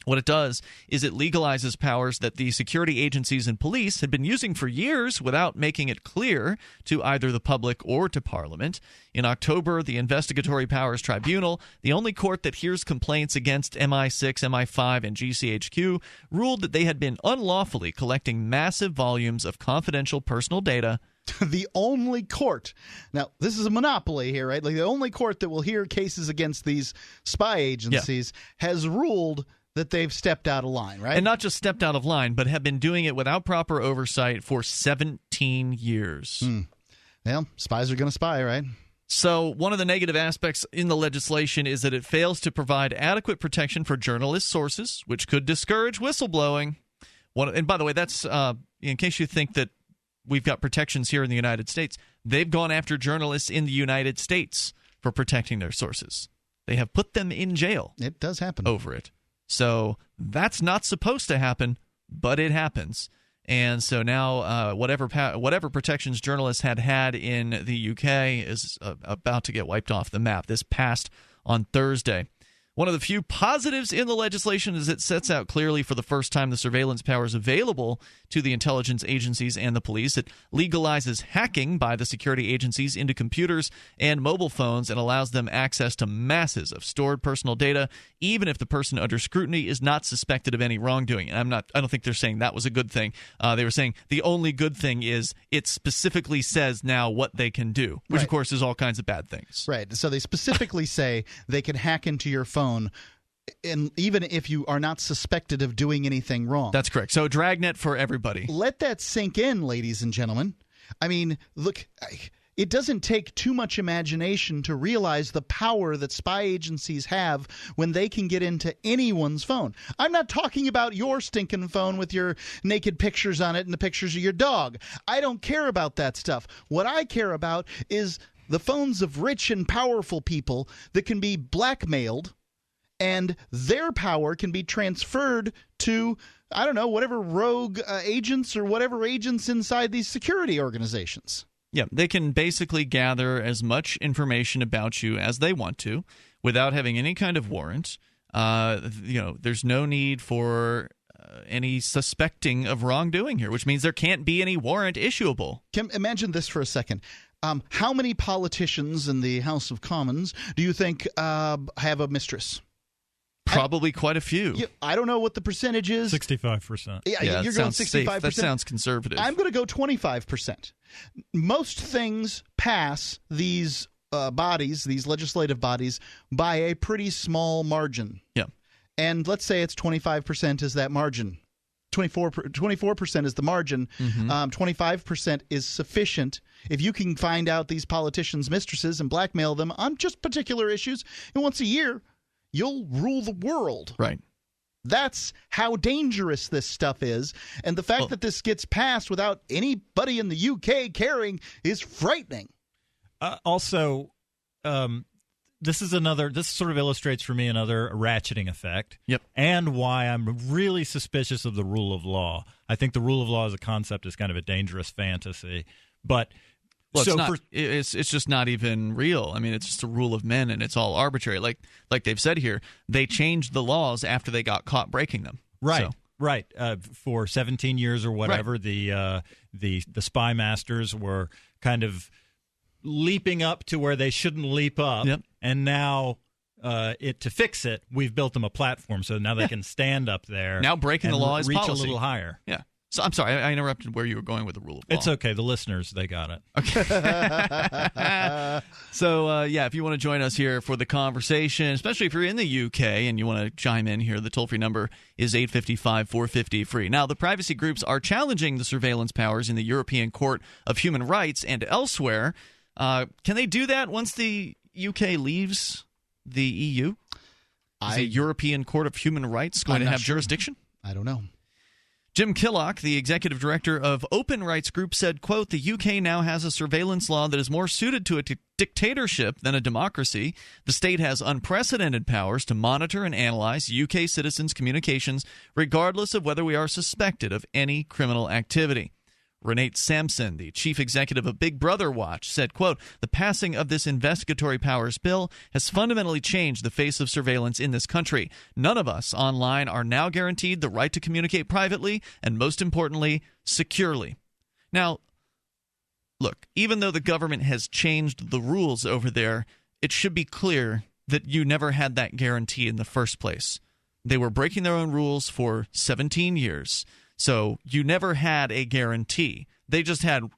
What it does is it legalizes powers that the security agencies and police had been using for years without making it clear to either the public or to Parliament. In October, the Investigatory Powers Tribunal, the only court that hears complaints against MI6, MI5, and GCHQ, ruled that they had been unlawfully collecting massive volumes of confidential personal data. The only court. Now, this is a monopoly here, right? Like the only court that will hear cases against these spy agencies has ruled that they've stepped out of line, right? And not just stepped out of line, but have been doing it without proper oversight for 17 years. Well, spies are going to spy, right? So one of the negative aspects in the legislation is that it fails to provide adequate protection for journalist sources, which could discourage whistleblowing. And by the way, that's in case you think that we've got protections here in the United States, they've gone after journalists in the United States for protecting their sources. They have put them in jail. It does happen. Over it. So that's not supposed to happen, but it happens. And so now whatever protections journalists had in the UK is about to get wiped off the map. This passed on Thursday. One of the few positives in the legislation is it sets out clearly for the first time the surveillance powers available to the intelligence agencies and the police. It legalizes hacking by the security agencies into computers and mobile phones and allows them access to masses of stored personal data, even if the person under scrutiny is not suspected of any wrongdoing. And I don't think they're saying that was a good thing. They were saying the only good thing is it specifically says now what they can do, which of course is all kinds of bad things. Right. So they specifically say they can hack into your phone, and even if you are not suspected of doing anything wrong. That's correct. So dragnet for everybody. Let that sink in, ladies and gentlemen. I mean, look, it doesn't take too much imagination to realize the power that spy agencies have when they can get into anyone's phone. I'm not talking about your stinking phone with your naked pictures on it and the pictures of your dog. I don't care about that stuff. What I care about is the phones of rich and powerful people that can be blackmailed, and their power can be transferred to, I don't know, whatever rogue agents or whatever agents inside these security organizations. Yeah, they can basically gather as much information about you as they want to without having any kind of warrant. There's no need for any suspecting of wrongdoing here, which means there can't be any warrant issuable. Imagine this for a second. How many politicians in the House of Commons do you think have a mistress? Probably quite a few. I don't know what the percentage is. 65%. Yeah, you're going 65%. That sounds conservative. I'm going to go 25%. Most things pass these bodies, these legislative bodies, by a pretty small margin. Yeah. And let's say it's 25% is that margin. 24% is the margin. 25% is sufficient. If you can find out these politicians' mistresses and blackmail them on just particular issues, and once a year, you'll rule the world. Right. That's how dangerous this stuff is. And the fact that this gets passed without anybody in the UK caring is frightening. This sort of illustrates for me another ratcheting effect. Yep. And why I'm really suspicious of the rule of law. I think the rule of law as a concept is kind of a dangerous fantasy. But it's just not even real. I mean, it's just a rule of men, and it's all arbitrary. Like they've said here, they changed the laws after they got caught breaking them. Right. Right. For 17 years or whatever, the spy masters were kind of leaping up to where they shouldn't leap up. Yep. And now to fix it, we've built them a platform so now they can stand up there. Now breaking the law is reach policy. A little higher. Yeah. So I'm sorry, I interrupted where you were going with the rule of law. It's okay. The listeners, they got it. Okay. So, if you want to join us here for the conversation, especially if you're in the UK and you want to chime in here, the toll-free number is 855-450-FREE. Now, the privacy groups are challenging the surveillance powers in the European Court of Human Rights and elsewhere. Can they do that once the UK leaves the EU? Is the European Court of Human Rights going to have jurisdiction? I don't know. Jim Killock, the executive director of Open Rights Group, said, quote, "The UK now has a surveillance law that is more suited to a dictatorship than a democracy. The state has unprecedented powers to monitor and analyze UK citizens' communications, regardless of whether we are suspected of any criminal activity." Renate Sampson, the chief executive of Big Brother Watch, said, quote, "The passing of this investigatory powers bill has fundamentally changed the face of surveillance in this country. None of us online are now guaranteed the right to communicate privately and, most importantly, securely." Now, look, even though the government has changed the rules over there, it should be clear that you never had that guarantee in the first place. They were breaking their own rules for 17 years, so you never had a guarantee. They just had,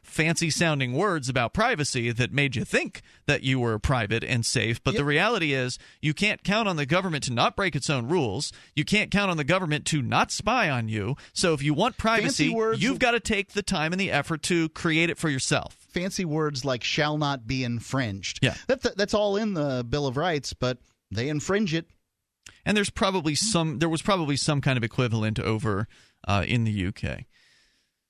fancy-sounding words about privacy that made you think that you were private and safe. But the reality is you can't count on the government to not break its own rules. You can't count on the government to not spy on you. So if you want privacy, you've got to take the time and the effort to create it for yourself. Fancy words like shall not be infringed. Yeah. That's all in the Bill of Rights, but they infringe it. And there was probably some kind of equivalent over in the UK.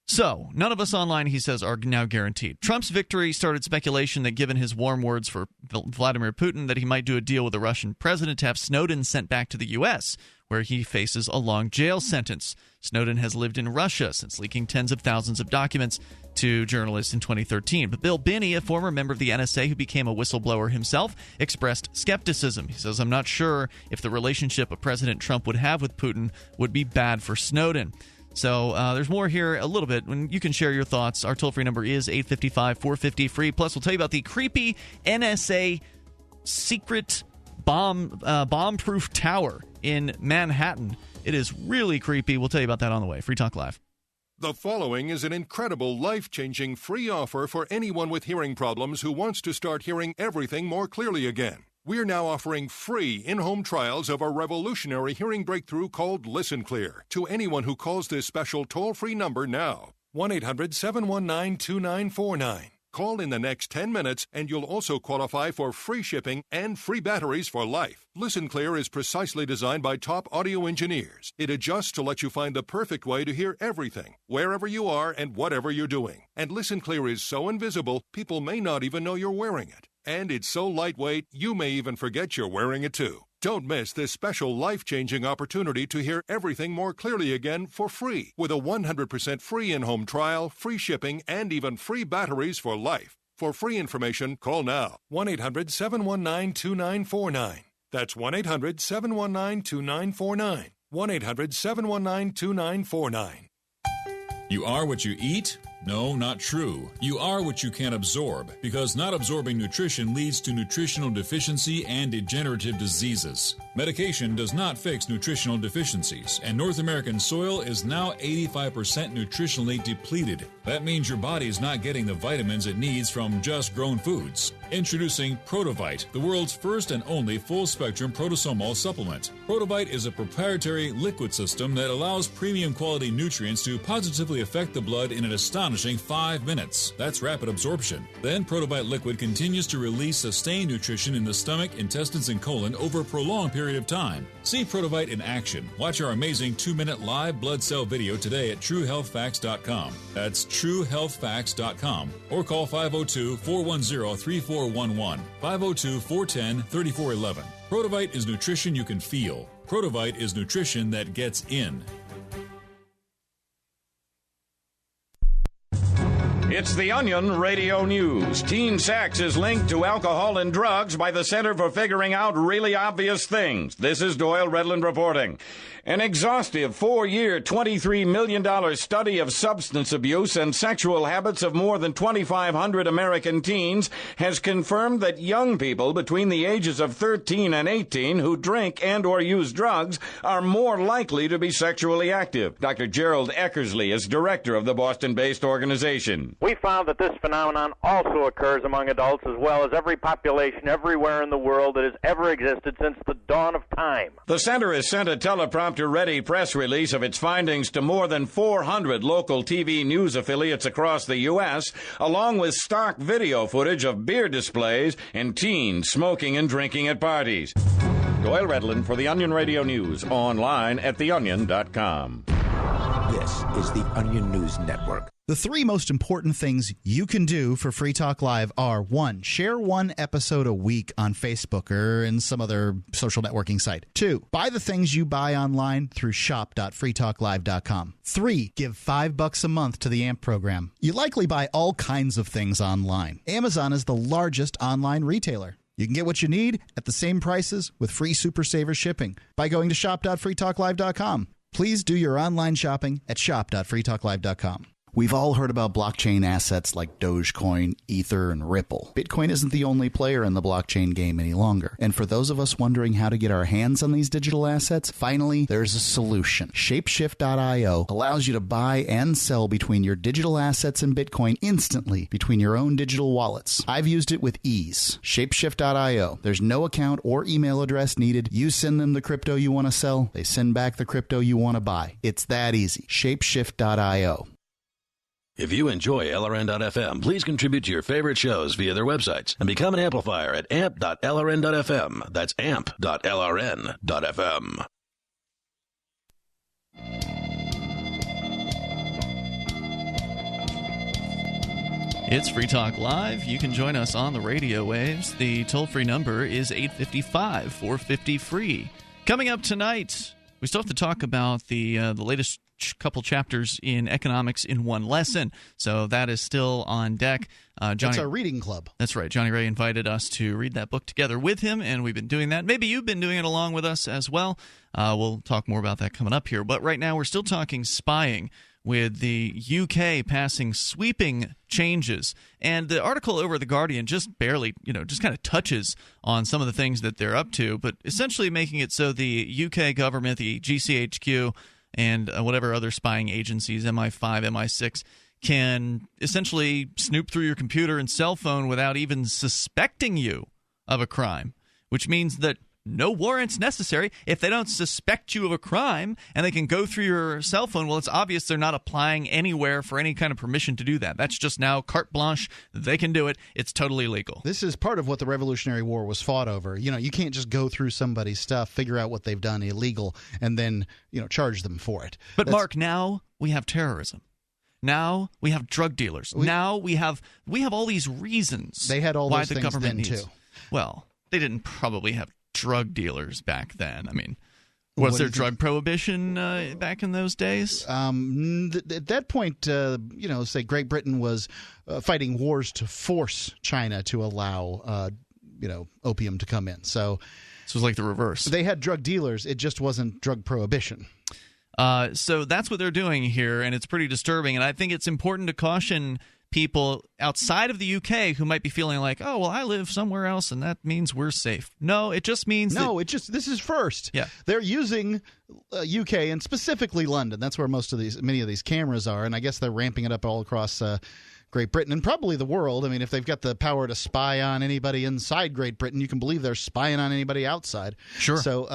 So, none of us online, he says, are now guaranteed. Trump's victory started speculation that given his warm words for Vladimir Putin that he might do a deal with the Russian president to have Snowden sent back to the U.S., where he faces a long jail sentence. Snowden has lived in Russia since leaking tens of thousands of documents to journalists in 2013. But Bill Binney, a former member of the NSA who became a whistleblower himself, expressed skepticism. He says, "I'm not sure if the relationship a President Trump would have with Putin would be bad for Snowden." So there's more here a little bit. When you can share your thoughts. Our toll-free number is 855-450-FREE. Plus, we'll tell you about the creepy NSA secret bomb-proof tower in Manhattan. It is really creepy. We'll tell you about that on the way. Free Talk Live. The following is an incredible, life-changing free offer for anyone with hearing problems who wants to start hearing everything more clearly again. We're now offering free in-home trials of a revolutionary hearing breakthrough called Listen Clear to anyone who calls this special toll-free number now. 1-800-719-2949. Call in the next 10 minutes and you'll also qualify for free shipping and free batteries for life. Listen Clear is precisely designed by top audio engineers. It adjusts to let you find the perfect way to hear everything, wherever you are and whatever you're doing. And Listen Clear is so invisible, people may not even know you're wearing it. And it's so lightweight, you may even forget you're wearing it too. Don't miss this special life-changing opportunity to hear everything more clearly again for free with a 100% free in-home trial, free shipping, and even free batteries for life. For free information, call now. 1-800-719-2949. That's 1-800-719-2949. 1-800-719-2949. You are what you eat? No, not true. You are what you can absorb, because not absorbing nutrition leads to nutritional deficiency and degenerative diseases. Medication does not fix nutritional deficiencies, and North American soil is now 85% nutritionally depleted. That means your body is not getting the vitamins it needs from just grown foods. Introducing Protovite, the world's first and only full-spectrum protosomal supplement. Protovite is a proprietary liquid system that allows premium quality nutrients to positively affect the blood in an astonishing 5 minutes. That's rapid absorption. Then Protovite liquid continues to release sustained nutrition in the stomach, intestines, and colon over a prolonged period of time. See Protovite in action. Watch our amazing 2-minute live blood cell video today at TrueHealthFacts.com. That's TrueHealthFacts.com. Or call 502-410-3411. 502-410-3411. Protovite is nutrition you can feel. Protovite is nutrition that gets in. It's the Onion Radio News. Teen sex is linked to alcohol and drugs by the Center for Figuring Out Really Obvious Things. This is Doyle Redland reporting. An exhaustive 4-year, $23 million study of substance abuse and sexual habits of more than 2,500 American teens has confirmed that young people between the ages of 13 and 18 who drink and or use drugs are more likely to be sexually active. Dr. Gerald Eckersley is director of the Boston-based organization. We found that this phenomenon also occurs among adults as well as every population everywhere in the world that has ever existed since the dawn of time. The center has sent a teleprompter-ready press release of its findings to more than 400 local TV news affiliates across the U.S., along with stock video footage of beer displays and teens smoking and drinking at parties. Doyle Redland for the Onion Radio News, online at theonion.com. This is the Onion News Network. The three most important things you can do for Free Talk Live are: 1, share one episode a week on Facebook or in some other social networking site. 2, buy the things you buy online through shop.freetalklive.com. 3, give $5 a month to the AMP program. You likely buy all kinds of things online. Amazon is the largest online retailer. You can get what you need at the same prices with free Super Saver shipping by going to shop.freetalklive.com. Please do your online shopping at shop.freetalklive.com. We've all heard about blockchain assets like Dogecoin, Ether, and Ripple. Bitcoin isn't the only player in the blockchain game any longer. And for those of us wondering how to get our hands on these digital assets, finally, there's a solution. Shapeshift.io allows you to buy and sell between your digital assets and Bitcoin instantly between your own digital wallets. I've used it with ease. Shapeshift.io. There's no account or email address needed. You send them the crypto you want to sell. They send back the crypto you want to buy. It's that easy. Shapeshift.io. If you enjoy LRN.FM, please contribute to your favorite shows via their websites and become an amplifier at amp.lrn.fm. That's amp.lrn.fm. It's Free Talk Live. You can join us on the radio waves. The toll-free number is 855-450-FREE. Coming up tonight, we still have to talk about the latest couple chapters in Economics in One Lesson. So that is still on deck. That's our reading club. That's right. Johnny Ray invited us to read that book together with him, and we've been doing that. Maybe you've been doing it along with us as well. We'll talk more about that coming up here. But right now we're still talking spying, with the UK passing sweeping changes. And the article over at The Guardian just barely, just kind of touches on some of the things that they're up to, but essentially making it so the UK government, the GCHQ, and whatever other spying agencies, MI5, MI6, can essentially snoop through your computer and cell phone without even suspecting you of a crime, which means that no warrant's necessary. If they don't suspect you of a crime and they can go through your cell phone, well, it's obvious they're not applying anywhere for any kind of permission to do that. That's just now carte blanche. They can do it. It's totally legal. This is part of what the Revolutionary War was fought over. You can't just go through somebody's stuff, figure out what they've done illegal, and then, charge them for it. But Mark, now we have terrorism. Now we have drug dealers. Now we have all these reasons. They had all why those the things government then, needs. too. Well, they didn't probably have drug dealers back then. I mean, was there drug prohibition back in those days? At that point, say Great Britain was fighting wars to force China to allow, opium to come in. So this was like the reverse. They had drug dealers. It just wasn't drug prohibition. So that's what they're doing here, and it's pretty disturbing. And I think it's important to caution people outside of the UK who might be feeling like, oh, well, I live somewhere else and that means we're safe. No, it just means this is first. Yeah. They're using UK and specifically London. That's where many of these cameras are, and I guess they're ramping it up all across Great Britain and probably the world. I mean, if they've got the power to spy on anybody inside Great Britain, you can believe they're spying on anybody outside. Sure. So,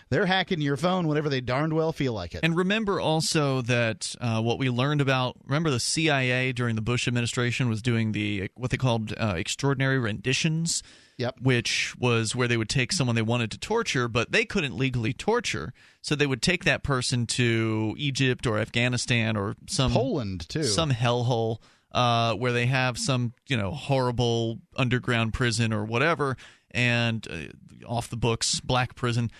they're hacking your phone whenever they darned well feel like it. And remember also that what we learned remember the CIA during the Bush administration was doing what they called extraordinary renditions. Yep. Which was where they would take someone they wanted to torture, but they couldn't legally torture. So they would take that person to Egypt or Afghanistan or Poland, too. Some hellhole. Where they have some, horrible underground prison or whatever, and off the books, black prison,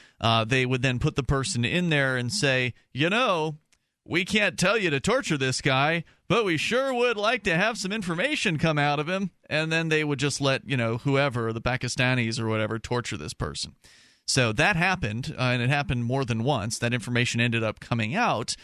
they would then put the person in there and say, we can't tell you to torture this guy, but we sure would like to have some information come out of him. And then they would just let, whoever, the Pakistanis or whatever, torture this person. So that happened, and it happened more than once. That information ended up coming out.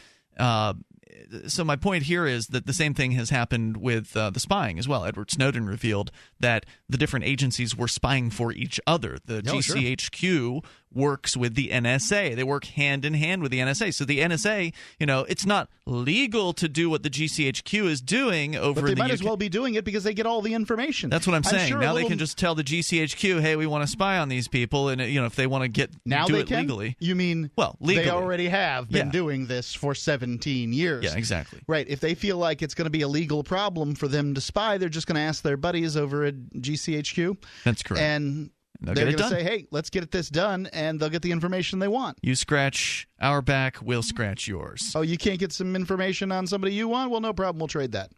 So my point here is that the same thing has happened with the spying as well. Edward Snowden revealed that the different agencies were spying for each other. The GCHQ works with the NSA. They work hand in hand with the NSA. So the NSA, it's not legal to do what the GCHQ is doing over in the UK. But they might as well be doing it because they get all the information. That's what I'm saying. Sure now they can just tell the GCHQ, hey, we want to spy on these people, and if they want to do it legally. You mean legally. They already have been doing this for 17 years. Yeah, exactly. Right. If they feel like it's going to be a legal problem for them to spy, they're just going to ask their buddies over at GCHQ. That's correct. And They'll They're get it going to done. say, hey, let's get this done, and they'll get the information they want. You scratch our back, we'll scratch yours. Oh, you can't get some information on somebody you want? Well, no problem. We'll trade that.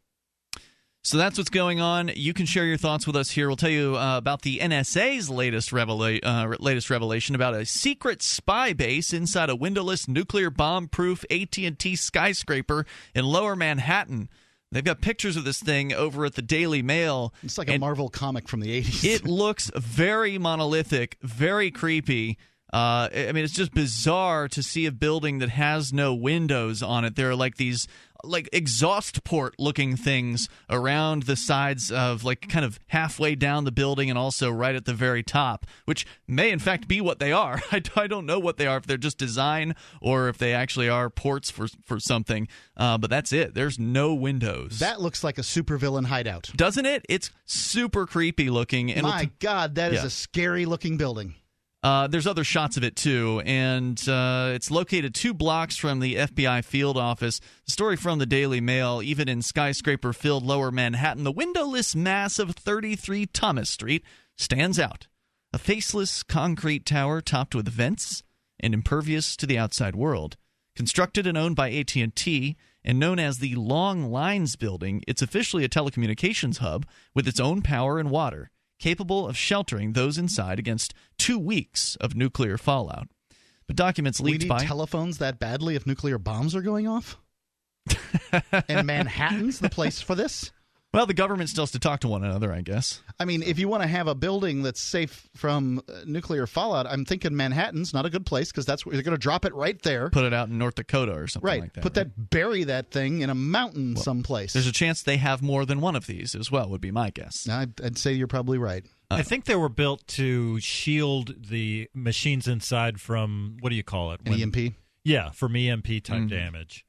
So that's what's going on. You can share your thoughts with us here. We'll tell you about the NSA's latest revelation about a secret spy base inside a windowless, nuclear bomb-proof AT&T skyscraper in Lower Manhattan. They've got pictures of this thing over at the Daily Mail. It's like a Marvel comic from the 80s. It looks very monolithic, very creepy. I mean, it's just bizarre to see a building that has no windows on it. There are like these exhaust port looking things around the sides of kind of halfway down the building and also right at the very top, which may in fact be what they are. I don't know what they are, if they're just design or if they actually are ports for something. But that's it. There's no windows. That looks like a supervillain hideout. Doesn't it? It's super creepy looking. And My God, that is a scary looking building. There's other shots of it, too, and it's located 2 blocks from the FBI field office. The story from the Daily Mail, even in skyscraper-filled Lower Manhattan, the windowless mass of 33 Thomas Street stands out. A faceless concrete tower topped with vents and impervious to the outside world. Constructed and owned by AT&T and known as the Long Lines Building, it's officially a telecommunications hub with its own power and water, capable of sheltering those inside against 2 weeks of nuclear fallout. But documents leaked we need telephones that badly if nuclear bombs are going off? And Manhattan's the place for this? Well, the government still has to talk to one another, I guess. I mean, if you want to have a building that's safe from nuclear fallout, I'm thinking Manhattan's not a good place because that's where they're going to drop it right there. Put it out in North Dakota or something like that. Bury that thing in a mountain someplace. There's a chance they have more than one of these as well, would be my guess. I'd say you're probably right. I think they were built to shield the machines inside from, what do you call it? EMP? Yeah, from EMP type damage.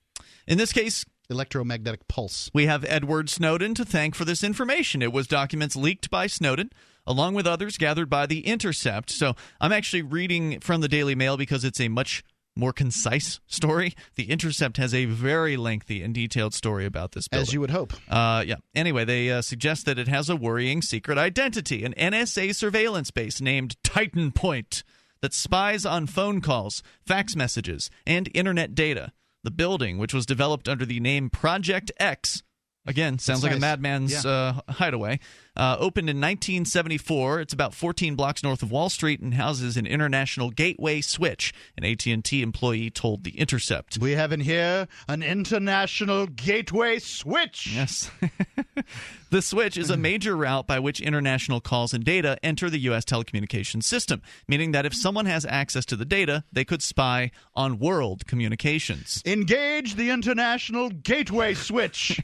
In this case, electromagnetic pulse. We have Edward Snowden to thank for this information. It was documents leaked by Snowden, along with others gathered by The Intercept. So I'm actually reading from the Daily Mail because it's a much more concise story. The Intercept has a very lengthy and detailed story about this building. As you would hope. Anyway, they suggest that it has a worrying secret identity, an NSA surveillance base named Titan Point that spies on phone calls, fax messages, and internet data. The building, which was developed under the name Project X, again, sounds like a madman's hideaway, opened in 1974. It's about 14 blocks north of Wall Street and houses an international gateway switch, an AT&T employee told The Intercept. We have in here an international gateway switch. Yes. The switch is a major route by which international calls and data enter the U.S. telecommunications system, meaning that if someone has access to the data, they could spy on world communications. Engage the international gateway switch.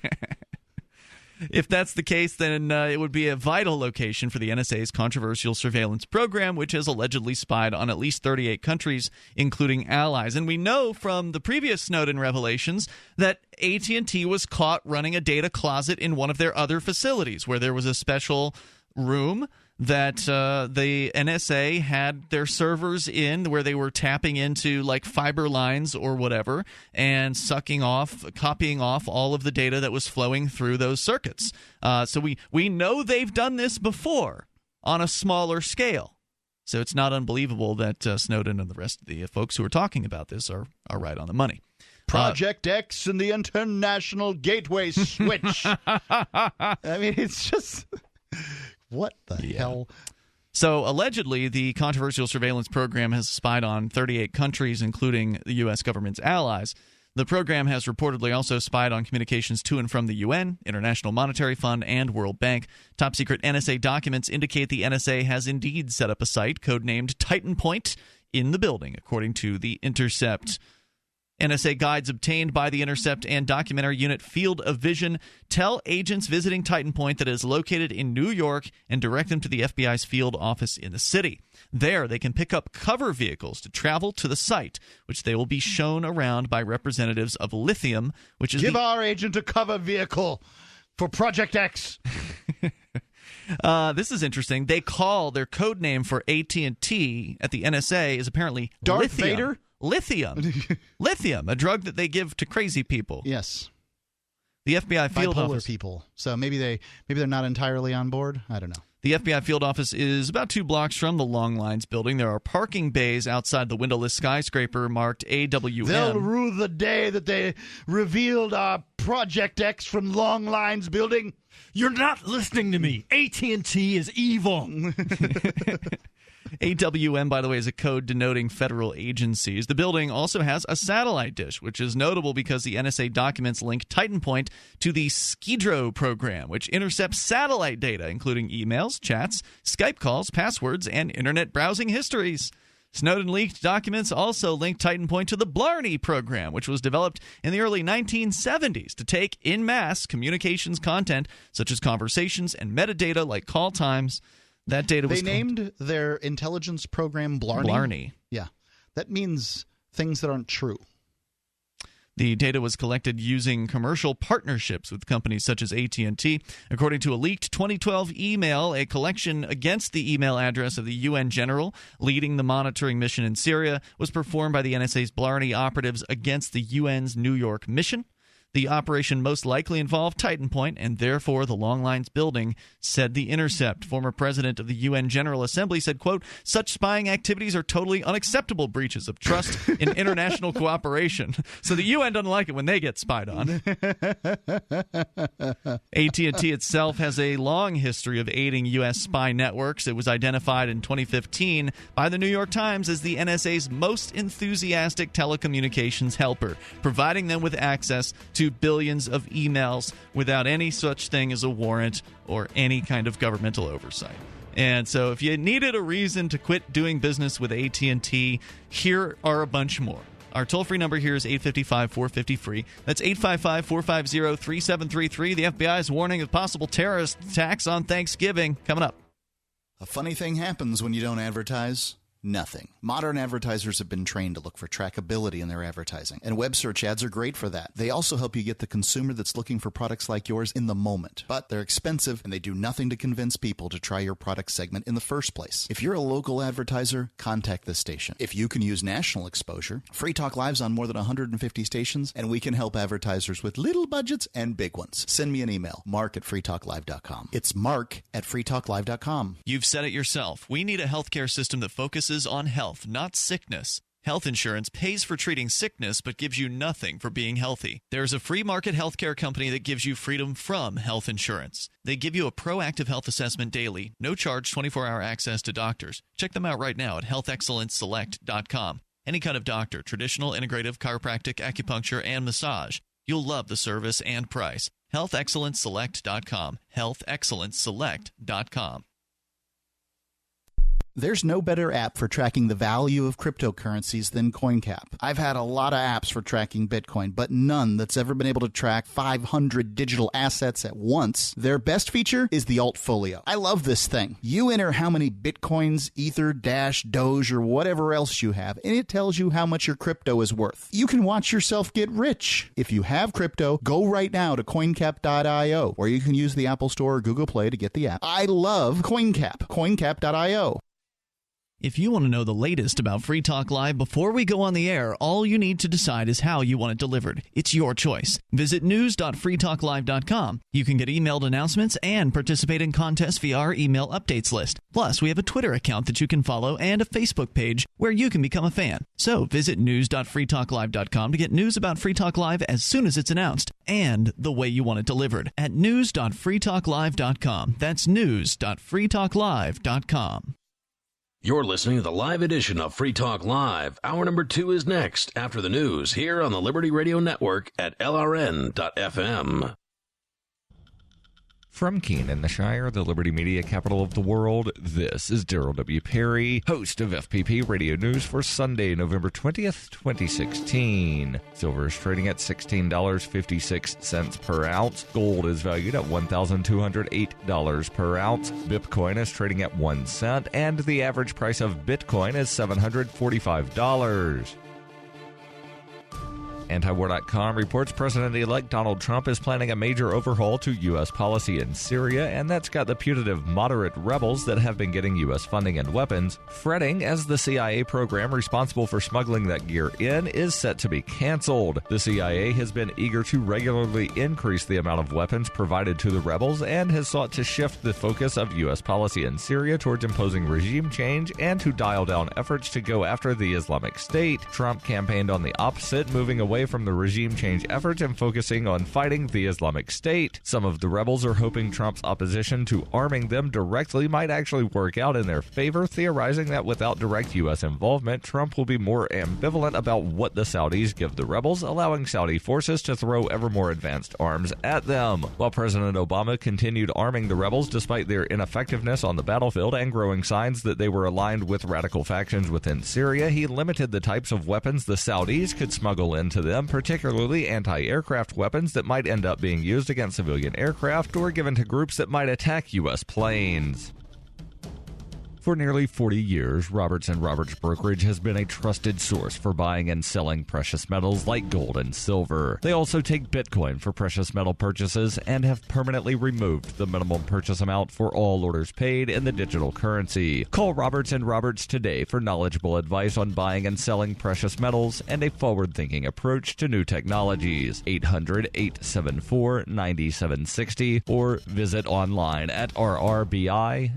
If that's the case, then it would be a vital location for the NSA's controversial surveillance program, which has allegedly spied on at least 38 countries, including allies. And we know from the previous Snowden revelations that AT&T was caught running a data closet in one of their other facilities, where there was a special room that the NSA had their servers in, where they were tapping into like fiber lines or whatever and copying off all of the data that was flowing through those circuits. So we know they've done this before on a smaller scale. So it's not unbelievable that Snowden and the rest of the folks who are talking about this are right on the money. Project X and the international gateway switch. I mean, it's just... What the hell? So, allegedly, the controversial surveillance program has spied on 38 countries, including the U.S. government's allies. The program has reportedly also spied on communications to and from the UN, International Monetary Fund, and World Bank. Top-secret NSA documents indicate the NSA has indeed set up a site codenamed Titan Point in the building, according to The Intercept. NSA guides obtained by The Intercept and documentary unit Field of Vision tell agents visiting Titan Point that it is located in New York and direct them to the FBI's field office in the city. There, they can pick up cover vehicles to travel to the site, which they will be shown around by representatives of Lithium, which is Give our agent a cover vehicle for Project X. This is interesting. They call their code name for AT&T at the NSA is apparently Darth Lithium. Vader? Lithium, a drug that they give to crazy people. Yes. The FBI field bipolar office. people. So maybe they're not entirely on board. I don't know. The FBI field office is about 2 blocks from the Long Lines building. There are parking bays outside the windowless skyscraper marked AWM. They'll rue the day that they revealed our Project X from Long Lines building. You're not listening to me. AT&T is evil. AWM, by the way, is a code denoting federal agencies. The building also has a satellite dish, which is notable because the NSA documents link Titan Point to the Skidrow program, which intercepts satellite data, including emails, chats, Skype calls, passwords, and internet browsing histories. Snowden leaked documents also link Titan Point to the Blarney program, which was developed in the early 1970s to take en masse communications content, such as conversations and metadata like call times. That data was named their intelligence program Blarney. Blarney. Yeah. That means things that aren't true. The data was collected using commercial partnerships with companies such as AT&T. According to a leaked 2012 email, a collection against the email address of the UN general leading the monitoring mission in Syria was performed by the NSA's Blarney operatives against the UN's New York mission. The operation most likely involved Titan Point and therefore the Long Lines building, said The Intercept. Former president of the UN General Assembly said, quote, such spying activities are totally unacceptable breaches of trust in international cooperation. So the UN doesn't like it when they get spied on. AT&T itself has a long history of aiding U.S. spy networks. It was identified in 2015 by the New York Times as the NSA's most enthusiastic telecommunications helper, providing them with access to billions of emails without any such thing as a warrant or any kind of governmental oversight. And so if you needed a reason to quit doing business with AT&T, here are a bunch more. Our toll-free number here is 855-450-FREE. That's 855-450-3733. The FBI is warning of possible terrorist attacks on Thanksgiving. Coming up. A funny thing happens when you don't advertise. Nothing. Modern advertisers have been trained to look for trackability in their advertising, and web search ads are great for that. They also help you get the consumer that's looking for products like yours in the moment. But they're expensive, and they do nothing to convince people to try your product segment in the first place. If you're a local advertiser, contact this station. If you can use national exposure, Free Talk Live's on more than 150 stations, and we can help advertisers with little budgets and big ones. Send me an email, mark@freetalklive.com. It's mark@freetalklive.com. You've said it yourself. We need a healthcare system that focuses on health, not sickness. Health insurance pays for treating sickness but gives you nothing for being healthy. There's a free market healthcare company that gives you freedom from health insurance. They give you a proactive health assessment daily, no charge 24-hour access to doctors. Check them out right now at healthexcellenceselect.com. Any kind of doctor, traditional, integrative, chiropractic, acupuncture, and massage. You'll love the service and price. healthexcellenceselect.com. healthexcellenceselect.com. There's no better app for tracking the value of cryptocurrencies than CoinCap. I've had a lot of apps for tracking Bitcoin, but none that's ever been able to track 500 digital assets at once. Their best feature is the Altfolio. I love this thing. You enter how many Bitcoins, Ether, Dash, Doge, or whatever else you have, and it tells you how much your crypto is worth. You can watch yourself get rich. If you have crypto, go right now to coincap.io, or you can use the Apple Store or Google Play to get the app. I love CoinCap. coincap.io. If you want to know the latest about Free Talk Live before we go on the air, all you need to decide is how you want it delivered. It's your choice. Visit news.freetalklive.com. You can get emailed announcements and participate in contests via our email updates list. Plus, we have a Twitter account that you can follow and a Facebook page where you can become a fan. So visit news.freetalklive.com to get news about Free Talk Live as soon as it's announced and the way you want it delivered at news.freetalklive.com. That's news.freetalklive.com. You're listening to the live edition of Free Talk Live. Hour number 2 is next after the news here on the Liberty Radio Network at LRN.FM. From Keene in the Shire, the Liberty Media capital of the world, this is Daryl W. Perry, host of FPP Radio News for Sunday, November 20th, 2016. Silver is trading at $16.56 per ounce. Gold is valued at $1,208 per ounce. Bitcoin is trading at 1 cent, and the average price of Bitcoin is $745. Antiwar.com reports President-elect Donald Trump is planning a major overhaul to U.S. policy in Syria, and that's got the putative moderate rebels that have been getting U.S. funding and weapons fretting as the CIA program responsible for smuggling that gear in is set to be canceled. The CIA has been eager to regularly increase the amount of weapons provided to the rebels and has sought to shift the focus of U.S. policy in Syria towards imposing regime change and to dial down efforts to go after the Islamic State. Trump campaigned on the opposite, moving away from the regime change efforts and focusing on fighting the Islamic State. Some of the rebels are hoping Trump's opposition to arming them directly might actually work out in their favor, theorizing that without direct U.S. involvement, Trump will be more ambivalent about what the Saudis give the rebels, allowing Saudi forces to throw ever more advanced arms at them. While President Obama continued arming the rebels despite their ineffectiveness on the battlefield and growing signs that they were aligned with radical factions within Syria, he limited the types of weapons the Saudis could smuggle into them, particularly anti-aircraft weapons that might end up being used against civilian aircraft or given to groups that might attack U.S. planes. For nearly 40 years, Roberts & Roberts Brokerage has been a trusted source for buying and selling precious metals like gold and silver. They also take Bitcoin for precious metal purchases and have permanently removed the minimum purchase amount for all orders paid in the digital currency. Call Roberts & Roberts today for knowledgeable advice on buying and selling precious metals and a forward-thinking approach to new technologies. 800-874-9760 or visit online at rrbi.co.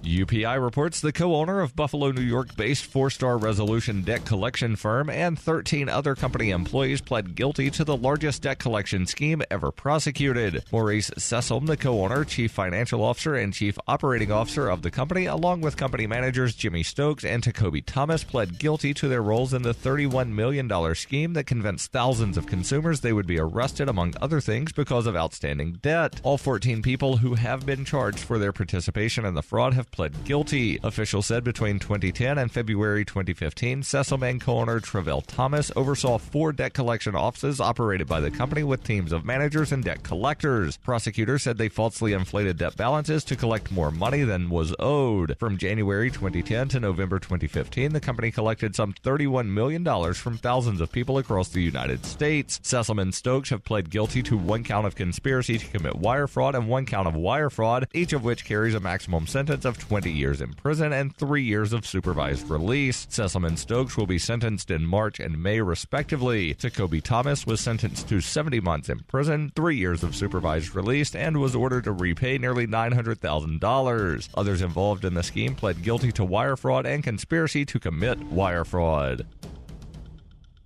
UPI reports the co-owner of Buffalo, New York-based 4-Star Resolution debt collection firm and 13 other company employees pled guilty to the largest debt collection scheme ever prosecuted. Maurice Sessom, the co-owner, chief financial officer, and chief operating officer of the company, along with company managers Jimmy Stokes and Cody Thomas, pled guilty to their roles in the $31 million scheme that convinced thousands of consumers they would be arrested, among other things, because of outstanding debt. All 14 people who have been charged for their participation in the fraud have pled guilty. Officials said between 2010 and February 2015, Cecil and co-owner Travell Thomas oversaw 4 debt collection offices operated by the company with teams of managers and debt collectors. Prosecutors said they falsely inflated debt balances to collect more money than was owed. From January 2010 to November 2015, the company collected some $31 million from thousands of people across the United States. Cecil and Stokes have pled guilty to 1 count of conspiracy to commit wire fraud and 1 count of wire fraud, each of which carries a maximum sentence of 20 years in prison and 3 years of supervised release. Cecil and Stokes will be sentenced in March and May, respectively. Jacoby Thomas was sentenced to 70 months in prison, 3 years of supervised release, and was ordered to repay nearly $900,000. Others involved in the scheme pled guilty to wire fraud and conspiracy to commit wire fraud.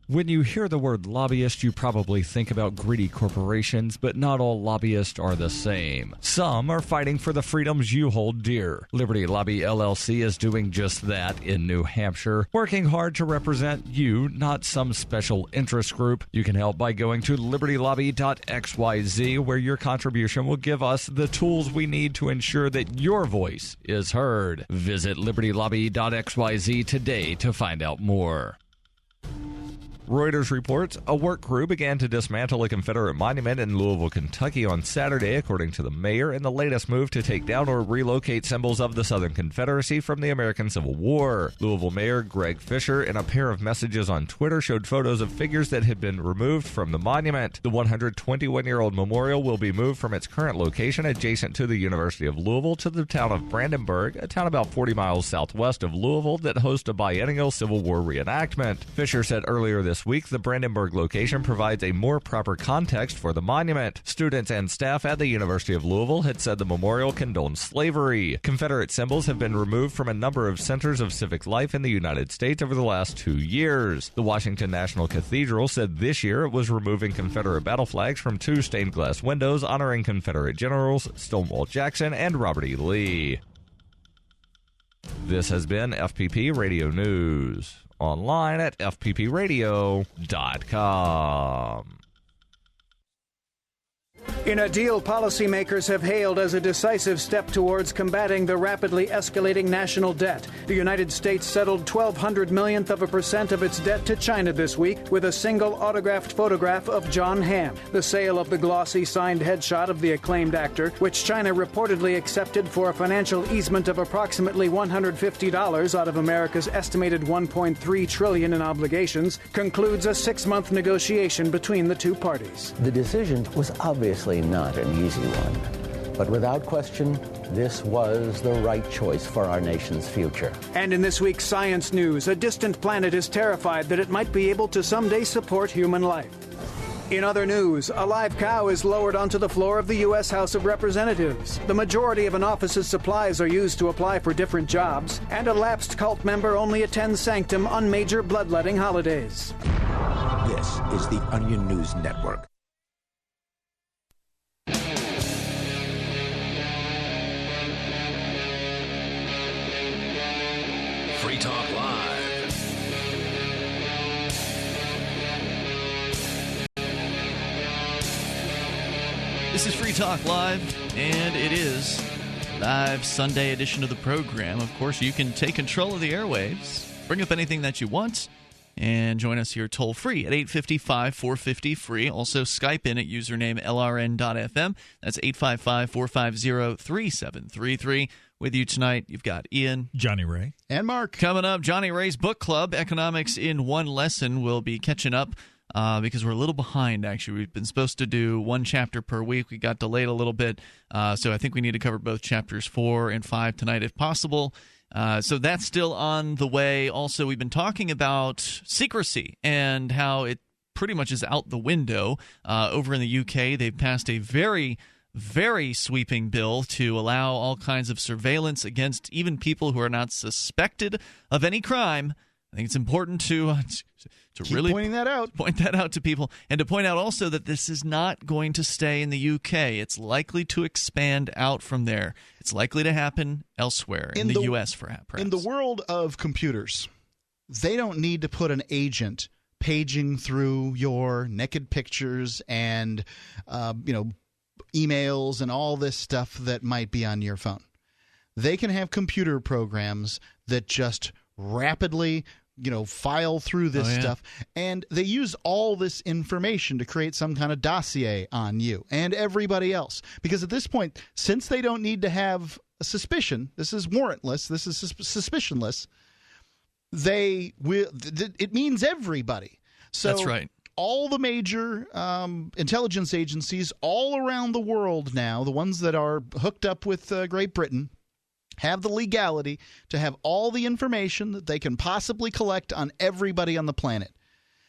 When you hear the word lobbyist, you probably think about greedy corporations, but not all lobbyists are the same. Some are fighting for the freedoms you hold dear. Liberty Lobby LLC is doing just that in New Hampshire, working hard to represent you, not some special interest group. You can help by going to libertylobby.xyz, where your contribution will give us the tools we need to ensure that your voice is heard. Visit libertylobby.xyz today to find out more. Reuters reports a work crew began to dismantle a Confederate monument in Louisville, Kentucky on Saturday, according to the mayor, in the latest move to take down or relocate symbols of the Southern Confederacy from the American Civil War. Louisville Mayor Greg Fisher, in a pair of messages on Twitter, showed photos of figures that had been removed from the monument. The 121-year-old memorial will be moved from its current location adjacent to the University of Louisville to the town of Brandenburg, a town about 40 miles southwest of Louisville that hosts a biennial Civil War reenactment. Fisher said earlier this week the Brandenburg location provides a more proper context for the monument. Students and staff at the University of Louisville had said the memorial condones slavery. Confederate symbols have been removed from a number of centers of civic life in the United States over the last 2 years. The Washington National Cathedral said this year it was removing Confederate battle flags from 2 stained glass windows honoring Confederate generals Stonewall Jackson and Robert E. Lee. This has been FPP Radio News. Online at fppradio.com. In a deal policymakers have hailed as a decisive step towards combating the rapidly escalating national debt, the United States settled 0.12% of its debt to China this week with a single autographed photograph of John Hamm. The sale of the glossy signed headshot of the acclaimed actor, which China reportedly accepted for a financial easement of approximately $150 out of America's estimated $1.3 trillion in obligations, concludes a 6-month negotiation between the two parties. The decision was obviously not an easy one, but without question, this was the right choice for our nation's future. And in this week's Science News, a distant planet is terrified that it might be able to someday support human life. In other news, a live cow is lowered onto the floor of the U.S. House of Representatives. The majority of an office's supplies are used to apply for different jobs, and a lapsed cult member only attends sanctum on major bloodletting holidays. This is the Onion News Network. Free Talk Live. This is Free Talk Live, and it is live Sunday edition of the program. Of course, you can take control of the airwaves, bring up anything that you want, and join us here toll-free at 855-450-FREE. Also, Skype in at username LRN.FM. That's 855-450-3733. With you tonight, you've got Ian, Johnny Ray, and Mark. Coming up, Johnny Ray's book club, Economics in One Lesson. We'll be catching up because we're a little behind, actually. We've been supposed to do one chapter per week. We got delayed a little bit, so I think we need to cover both chapters 4 and 5 tonight if possible. So that's still on the way. Also, we've been talking about secrecy and how it pretty much is out the window. Over in the UK, they've passed a very sweeping bill to allow all kinds of surveillance against even people who are not suspected of any crime. I think it's important to Keep really point that out to people, and to point out also that this is not going to stay in the UK. It's likely to expand out from there. It's likely to happen elsewhere in the US, perhaps. In the world of computers, they don't need to put an agent paging through your naked pictures and emails and all this stuff that might be on your phone. They can have computer programs that just rapidly file through this stuff, and they use all this information to create some kind of dossier on you and everybody else. Because at this point, since they don't need to have a suspicion, this is warrantless, this is suspicionless, it means everybody. So that's right. All the major intelligence agencies all around the world now, the ones that are hooked up with Great Britain, have the legality to have all the information that they can possibly collect on everybody on the planet.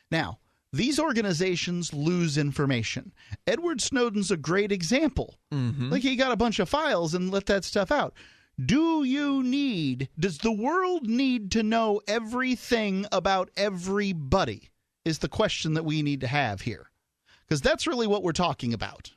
Now, these organizations lose information. Edward Snowden's a great example. Mm-hmm. Like, he got a bunch of files and let that stuff out. Does the world need to know everything about everybody is the question that we need to have here. Because that's really what we're talking about.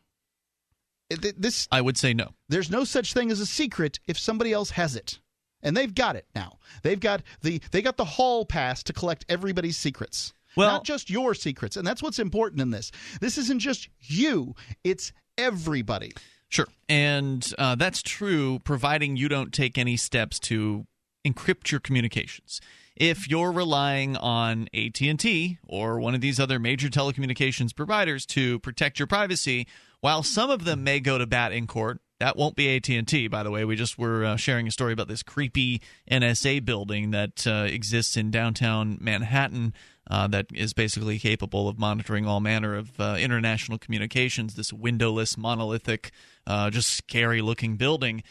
I would say no. There's no such thing as a secret if somebody else has it, and they've got it now. They got the hall pass to collect everybody's secrets, not just your secrets, and that's what's important in this. This isn't just you; it's everybody. Sure, and that's true, providing you don't take any steps to encrypt your communications. If you're relying on AT&T or one of these other major telecommunications providers to protect your privacy, while some of them may go to bat in court, that won't be AT&T, by the way. We just were sharing a story about this creepy NSA building that exists in downtown Manhattan that is basically capable of monitoring all manner of international communications, this windowless, monolithic, just scary-looking building.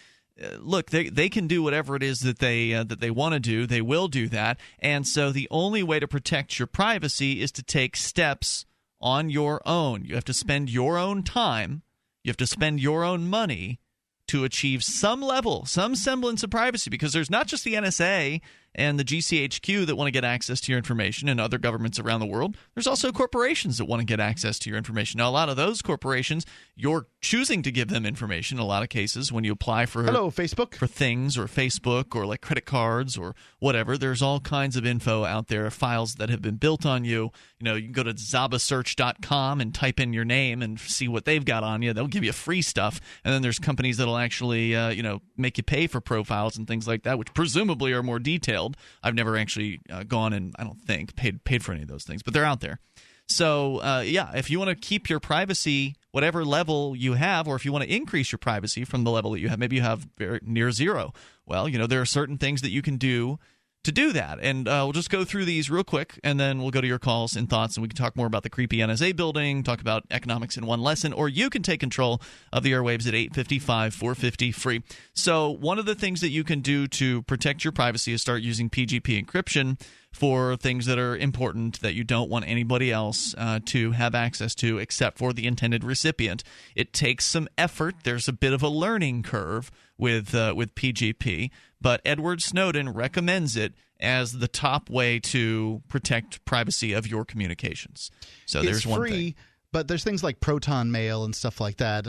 Look, they can do whatever it is that they want to do. They will do that. And so the only way to protect your privacy is to take steps on your own. You have to spend your own time. You have to spend your own money to achieve some level, some semblance of privacy, because there's not just the NSA and the GCHQ that want to get access to your information, and other governments around the world. There's also corporations that want to get access to your information. Now, a lot of those corporations, you're choosing to give them information in a lot of cases when you apply for Facebook for things, or Facebook, or like credit cards or whatever. There's all kinds of info out there, files that have been built on you. You can go to zabasearch.com and type in your name and see what they've got on you. They'll give you free stuff, and then there's companies that'll actually make you pay for profiles and things like that, which presumably are more detailed. I've never actually gone and, I don't think, paid for any of those things, but they're out there. So, if you want to keep your privacy whatever level you have, or if you want to increase your privacy from the level that you have, maybe you have near zero, well, there are certain things that you can do to do that. And we'll just go through these real quick, and then we'll go to your calls and thoughts, and we can talk more about the creepy NSA building, talk about economics in one lesson, or you can take control of the airwaves at 855-450 free. So one of the things that you can do to protect your privacy is start using PGP encryption for things that are important that you don't want anybody else to have access to except for the intended recipient. It takes some effort. There's a bit of a learning curve with PGP, but Edward Snowden recommends it as the top way to protect privacy of your communications. So there's one thing. But there's things like Proton Mail and stuff like that.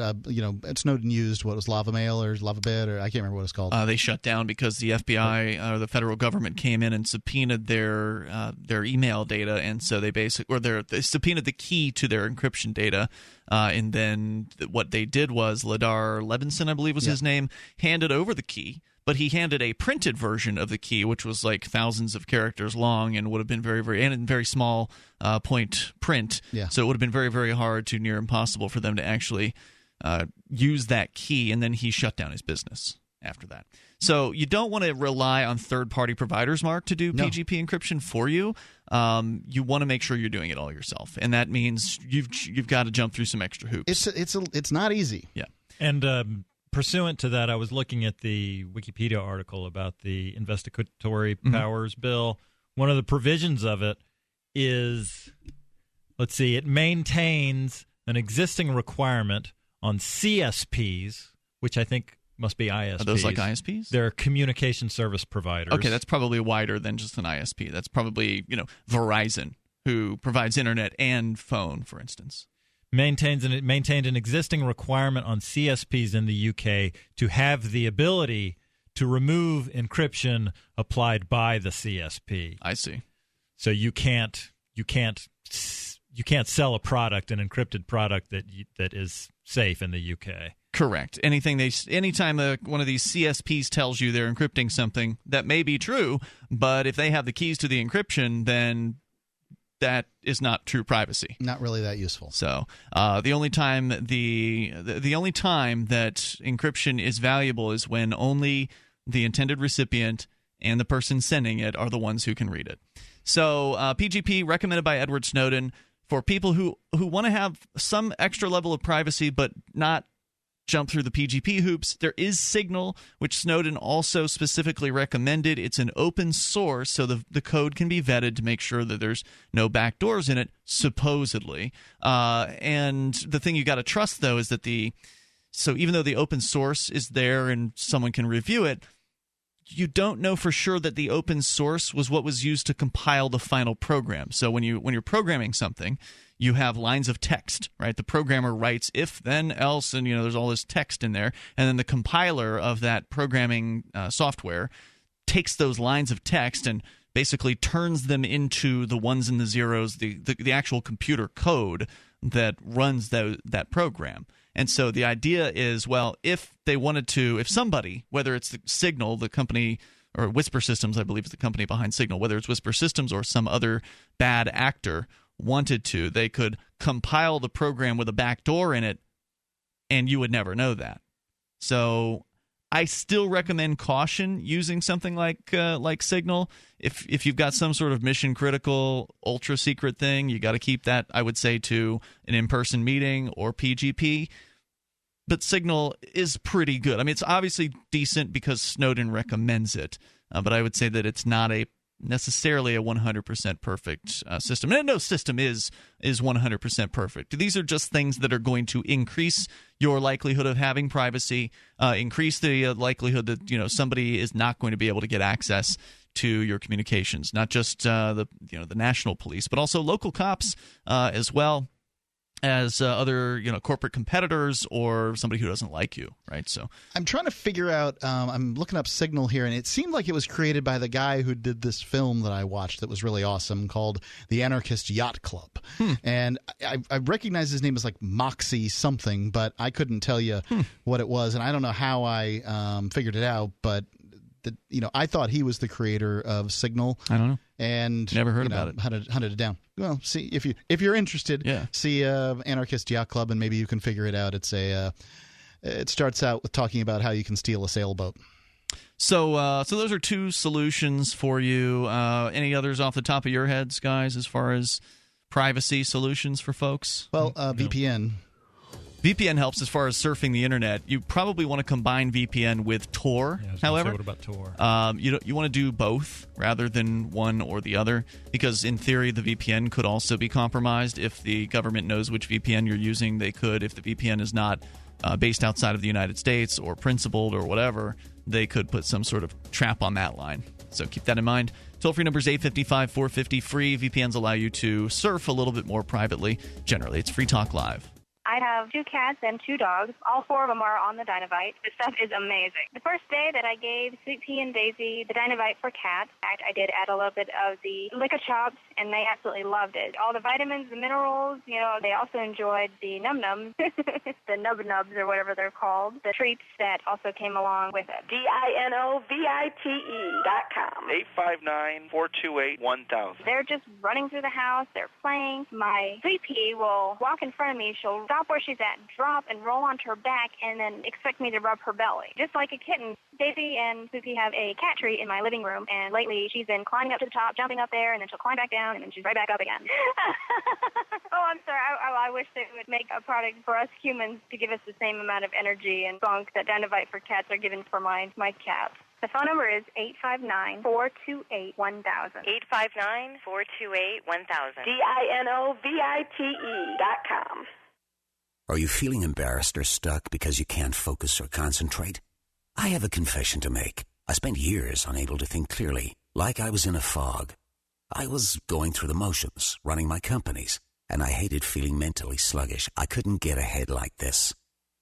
Snowden used what was Lava Mail or LavaBit, or I can't remember what it's called. They shut down because the FBI or the federal government came in and subpoenaed their email data, and so they subpoenaed the key to their encryption data. And then what they did was Ladar Levinson, I believe was his name, handed over the key. But he handed a printed version of the key, which was like thousands of characters long and would have been very small point print. Yeah. So it would have been very, very hard to near impossible for them to actually use that key. And then he shut down his business after that. So you don't want to rely on third-party providers, Mark, to do PGP encryption for you. You want to make sure you're doing it all yourself, and that means you've got to jump through some extra hoops. It's not easy. Yeah. And pursuant to that, I was looking at the Wikipedia article about the investigatory powers bill. One of the provisions of it is, it maintains an existing requirement on CSPs, which I think must be ISPs. Are those like ISPs? They're communication service providers. Okay, that's probably wider than just an ISP. That's probably, Verizon, who provides internet and phone, for instance. Maintained an existing requirement on CSPs in the UK to have the ability to remove encryption applied by the CSP. I see. So you can't sell a product, an encrypted product that is safe in the UK. Correct. Anytime one of these CSPs tells you they're encrypting something, that may be true, but if they have the keys to the encryption, then that is not true privacy. Not really that useful. So the only time the only time that encryption is valuable is when only the intended recipient and the person sending it are the ones who can read it. So PGP recommended by Edward Snowden for people who want to have some extra level of privacy but not jump through the PGP hoops. There is Signal, which Snowden also specifically recommended. It's an open source, so the code can be vetted to make sure that there's no backdoors in it, supposedly. And the thing you got to trust, though, is that so even though the open source is there and someone can review it, you don't know for sure that the open source was what was used to compile the final program. So when you're programming something, you have lines of text, right? The programmer writes if, then, else, and there's all this text in there. And then the compiler of that programming software takes those lines of text and basically turns them into the ones and the zeros, the actual computer code that runs that program. And so the idea is, well, if somebody, whether it's the Signal, the company, or Whisper Systems, I believe is the company behind Signal, whether it's Whisper Systems or some other bad actor wanted to, they could compile the program with a backdoor in it, and you would never know that. So I still recommend caution using something like Signal. If you've got some sort of mission critical, ultra secret thing, you got to keep that, I would say, to an in-person meeting or PGP. But Signal is pretty good. I mean, it's obviously decent because Snowden recommends it, but I would say that it's not necessarily a 100% perfect system. And no system is 100% perfect. These are just things that are going to increase your likelihood of having privacy, increase the likelihood that somebody is not going to be able to get access to your communications, not just the national police, but also local cops as well as other corporate competitors or somebody who doesn't like you, right? So I'm trying to figure out. I'm looking up Signal here, and it seemed like it was created by the guy who did this film that I watched that was really awesome called The Anarchist Yacht Club. And I recognize his name as like Moxie something, but I couldn't tell you what it was, and I don't know how I figured it out, but. I thought he was the creator of Signal. I don't know. And never heard about it. Hunted it down. Well, see if you're interested. Yeah. See Anarchist Yacht Club, and maybe you can figure it out. It starts out with talking about how you can steal a sailboat. So those are two solutions for you. Any others off the top of your heads, guys, as far as privacy solutions for folks? Well, VPN. VPN helps as far as surfing the internet. You probably want to combine VPN with Tor. However, what about Tor? You want to do both rather than one or the other, because in theory the VPN could also be compromised. If the government knows which VPN you're using, they could. If the VPN is not based outside of the United States or principled or whatever, they could put some sort of trap on that line. So keep that in mind. Toll-free number is 855-450-FREE. VPNs allow you to surf a little bit more privately. Generally, it's Free Talk Live. I have 2 cats and 2 dogs. All 4 of them are on the Dynavite. The stuff is amazing. The first day that I gave Sweet Pea and Daisy the Dynavite for cats, I did add a little bit of the Liquor Chops, and they absolutely loved it. All the vitamins, the minerals, they also enjoyed the Num-Nums, the Nub-Nubs or whatever they're called, the treats that also came along with it. DINOVITE.com. 859-428-1000. They're just running through the house. They're playing. My Sweet Pea will walk in front of me. She'll stop where she's at, drop, and roll onto her back, and then expect me to rub her belly, just like a kitten. Daisy and Sweet Pea have a cat tree in my living room, and lately she's been climbing up to the top, jumping up there, and then she'll climb back down, and then she's right back up again. Oh, I'm sorry. I wish they would make a product for us humans to give us the same amount of energy and funk that Dynavite for cats are given for my cats. The phone number is 859-428-1000. 859-428-1000. DINOVITE.com. Are you feeling embarrassed or stuck because you can't focus or concentrate? I have a confession to make. I spent years unable to think clearly, like I was in a fog. I was going through the motions, running my companies, and I hated feeling mentally sluggish. I couldn't get ahead like this.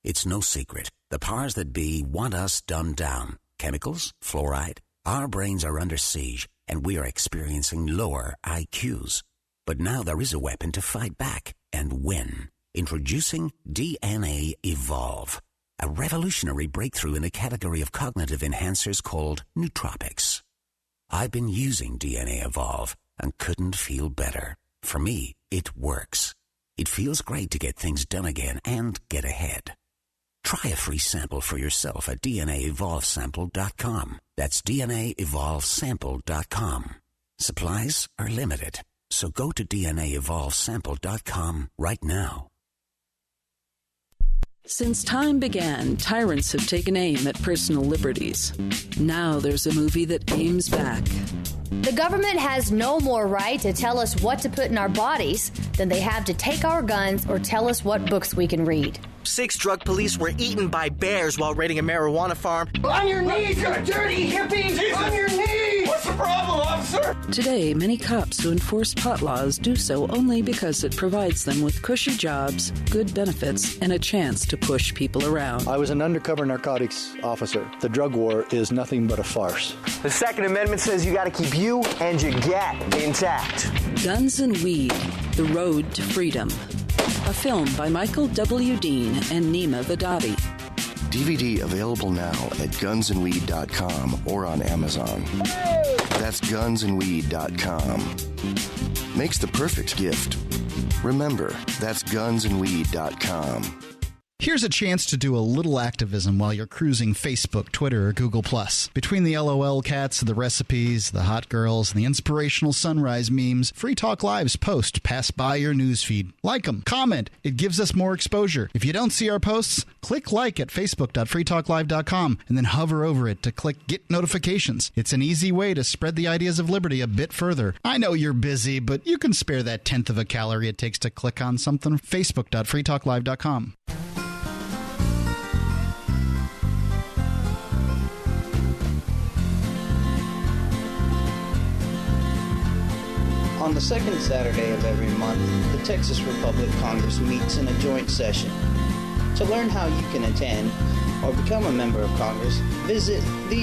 It's no secret. The powers that be want us dumbed down. Chemicals, fluoride. Our brains are under siege, and we are experiencing lower IQs. But now there is a weapon to fight back and win. Introducing DNA Evolve, a revolutionary breakthrough in a category of cognitive enhancers called nootropics. I've been using DNA Evolve and couldn't feel better. For me, it works. It feels great to get things done again and get ahead. Try a free sample for yourself at DNAEvolvesample.com. That's DNAEvolvesample.com. Supplies are limited, so go to DNAEvolvesample.com right now. Since time began, tyrants have taken aim at personal liberties. Now there's a movie that aims back. The government has no more right to tell us what to put in our bodies than they have to take our guns or tell us what books we can read. 6 drug police were eaten by bears while raiding a marijuana farm. On your knees, you dirty hippies! Jesus. On your knees! What's the problem, officer? Today, many cops who enforce pot laws do so only because it provides them with cushy jobs, good benefits, and a chance to push people around. I was an undercover narcotics officer. The drug war is nothing but a farce. The Second Amendment says you got to keep you and your gat intact. Guns and Weed, The Road to Freedom. A film by Michael W. Dean and Nima Vadati. DVD available now at gunsandweed.com or on Amazon. That's gunsandweed.com. Makes the perfect gift. Remember, that's gunsandweed.com. Here's a chance to do a little activism while you're cruising Facebook, Twitter, or Google+. Between the LOL cats, the recipes, the hot girls, and the inspirational sunrise memes, Free Talk Live's posts pass by your newsfeed. Like them, comment. It gives us more exposure. If you don't see our posts, click like at facebook.freetalklive.com and then hover over it to click Get Notifications. It's an easy way to spread the ideas of liberty a bit further. I know you're busy, but you can spare that 1/10 of a calorie it takes to click on something. facebook.freetalklive.com. On the second Saturday of every month, the Texas Republic Congress meets in a joint session. To learn how you can attend or become a member of Congress, visit the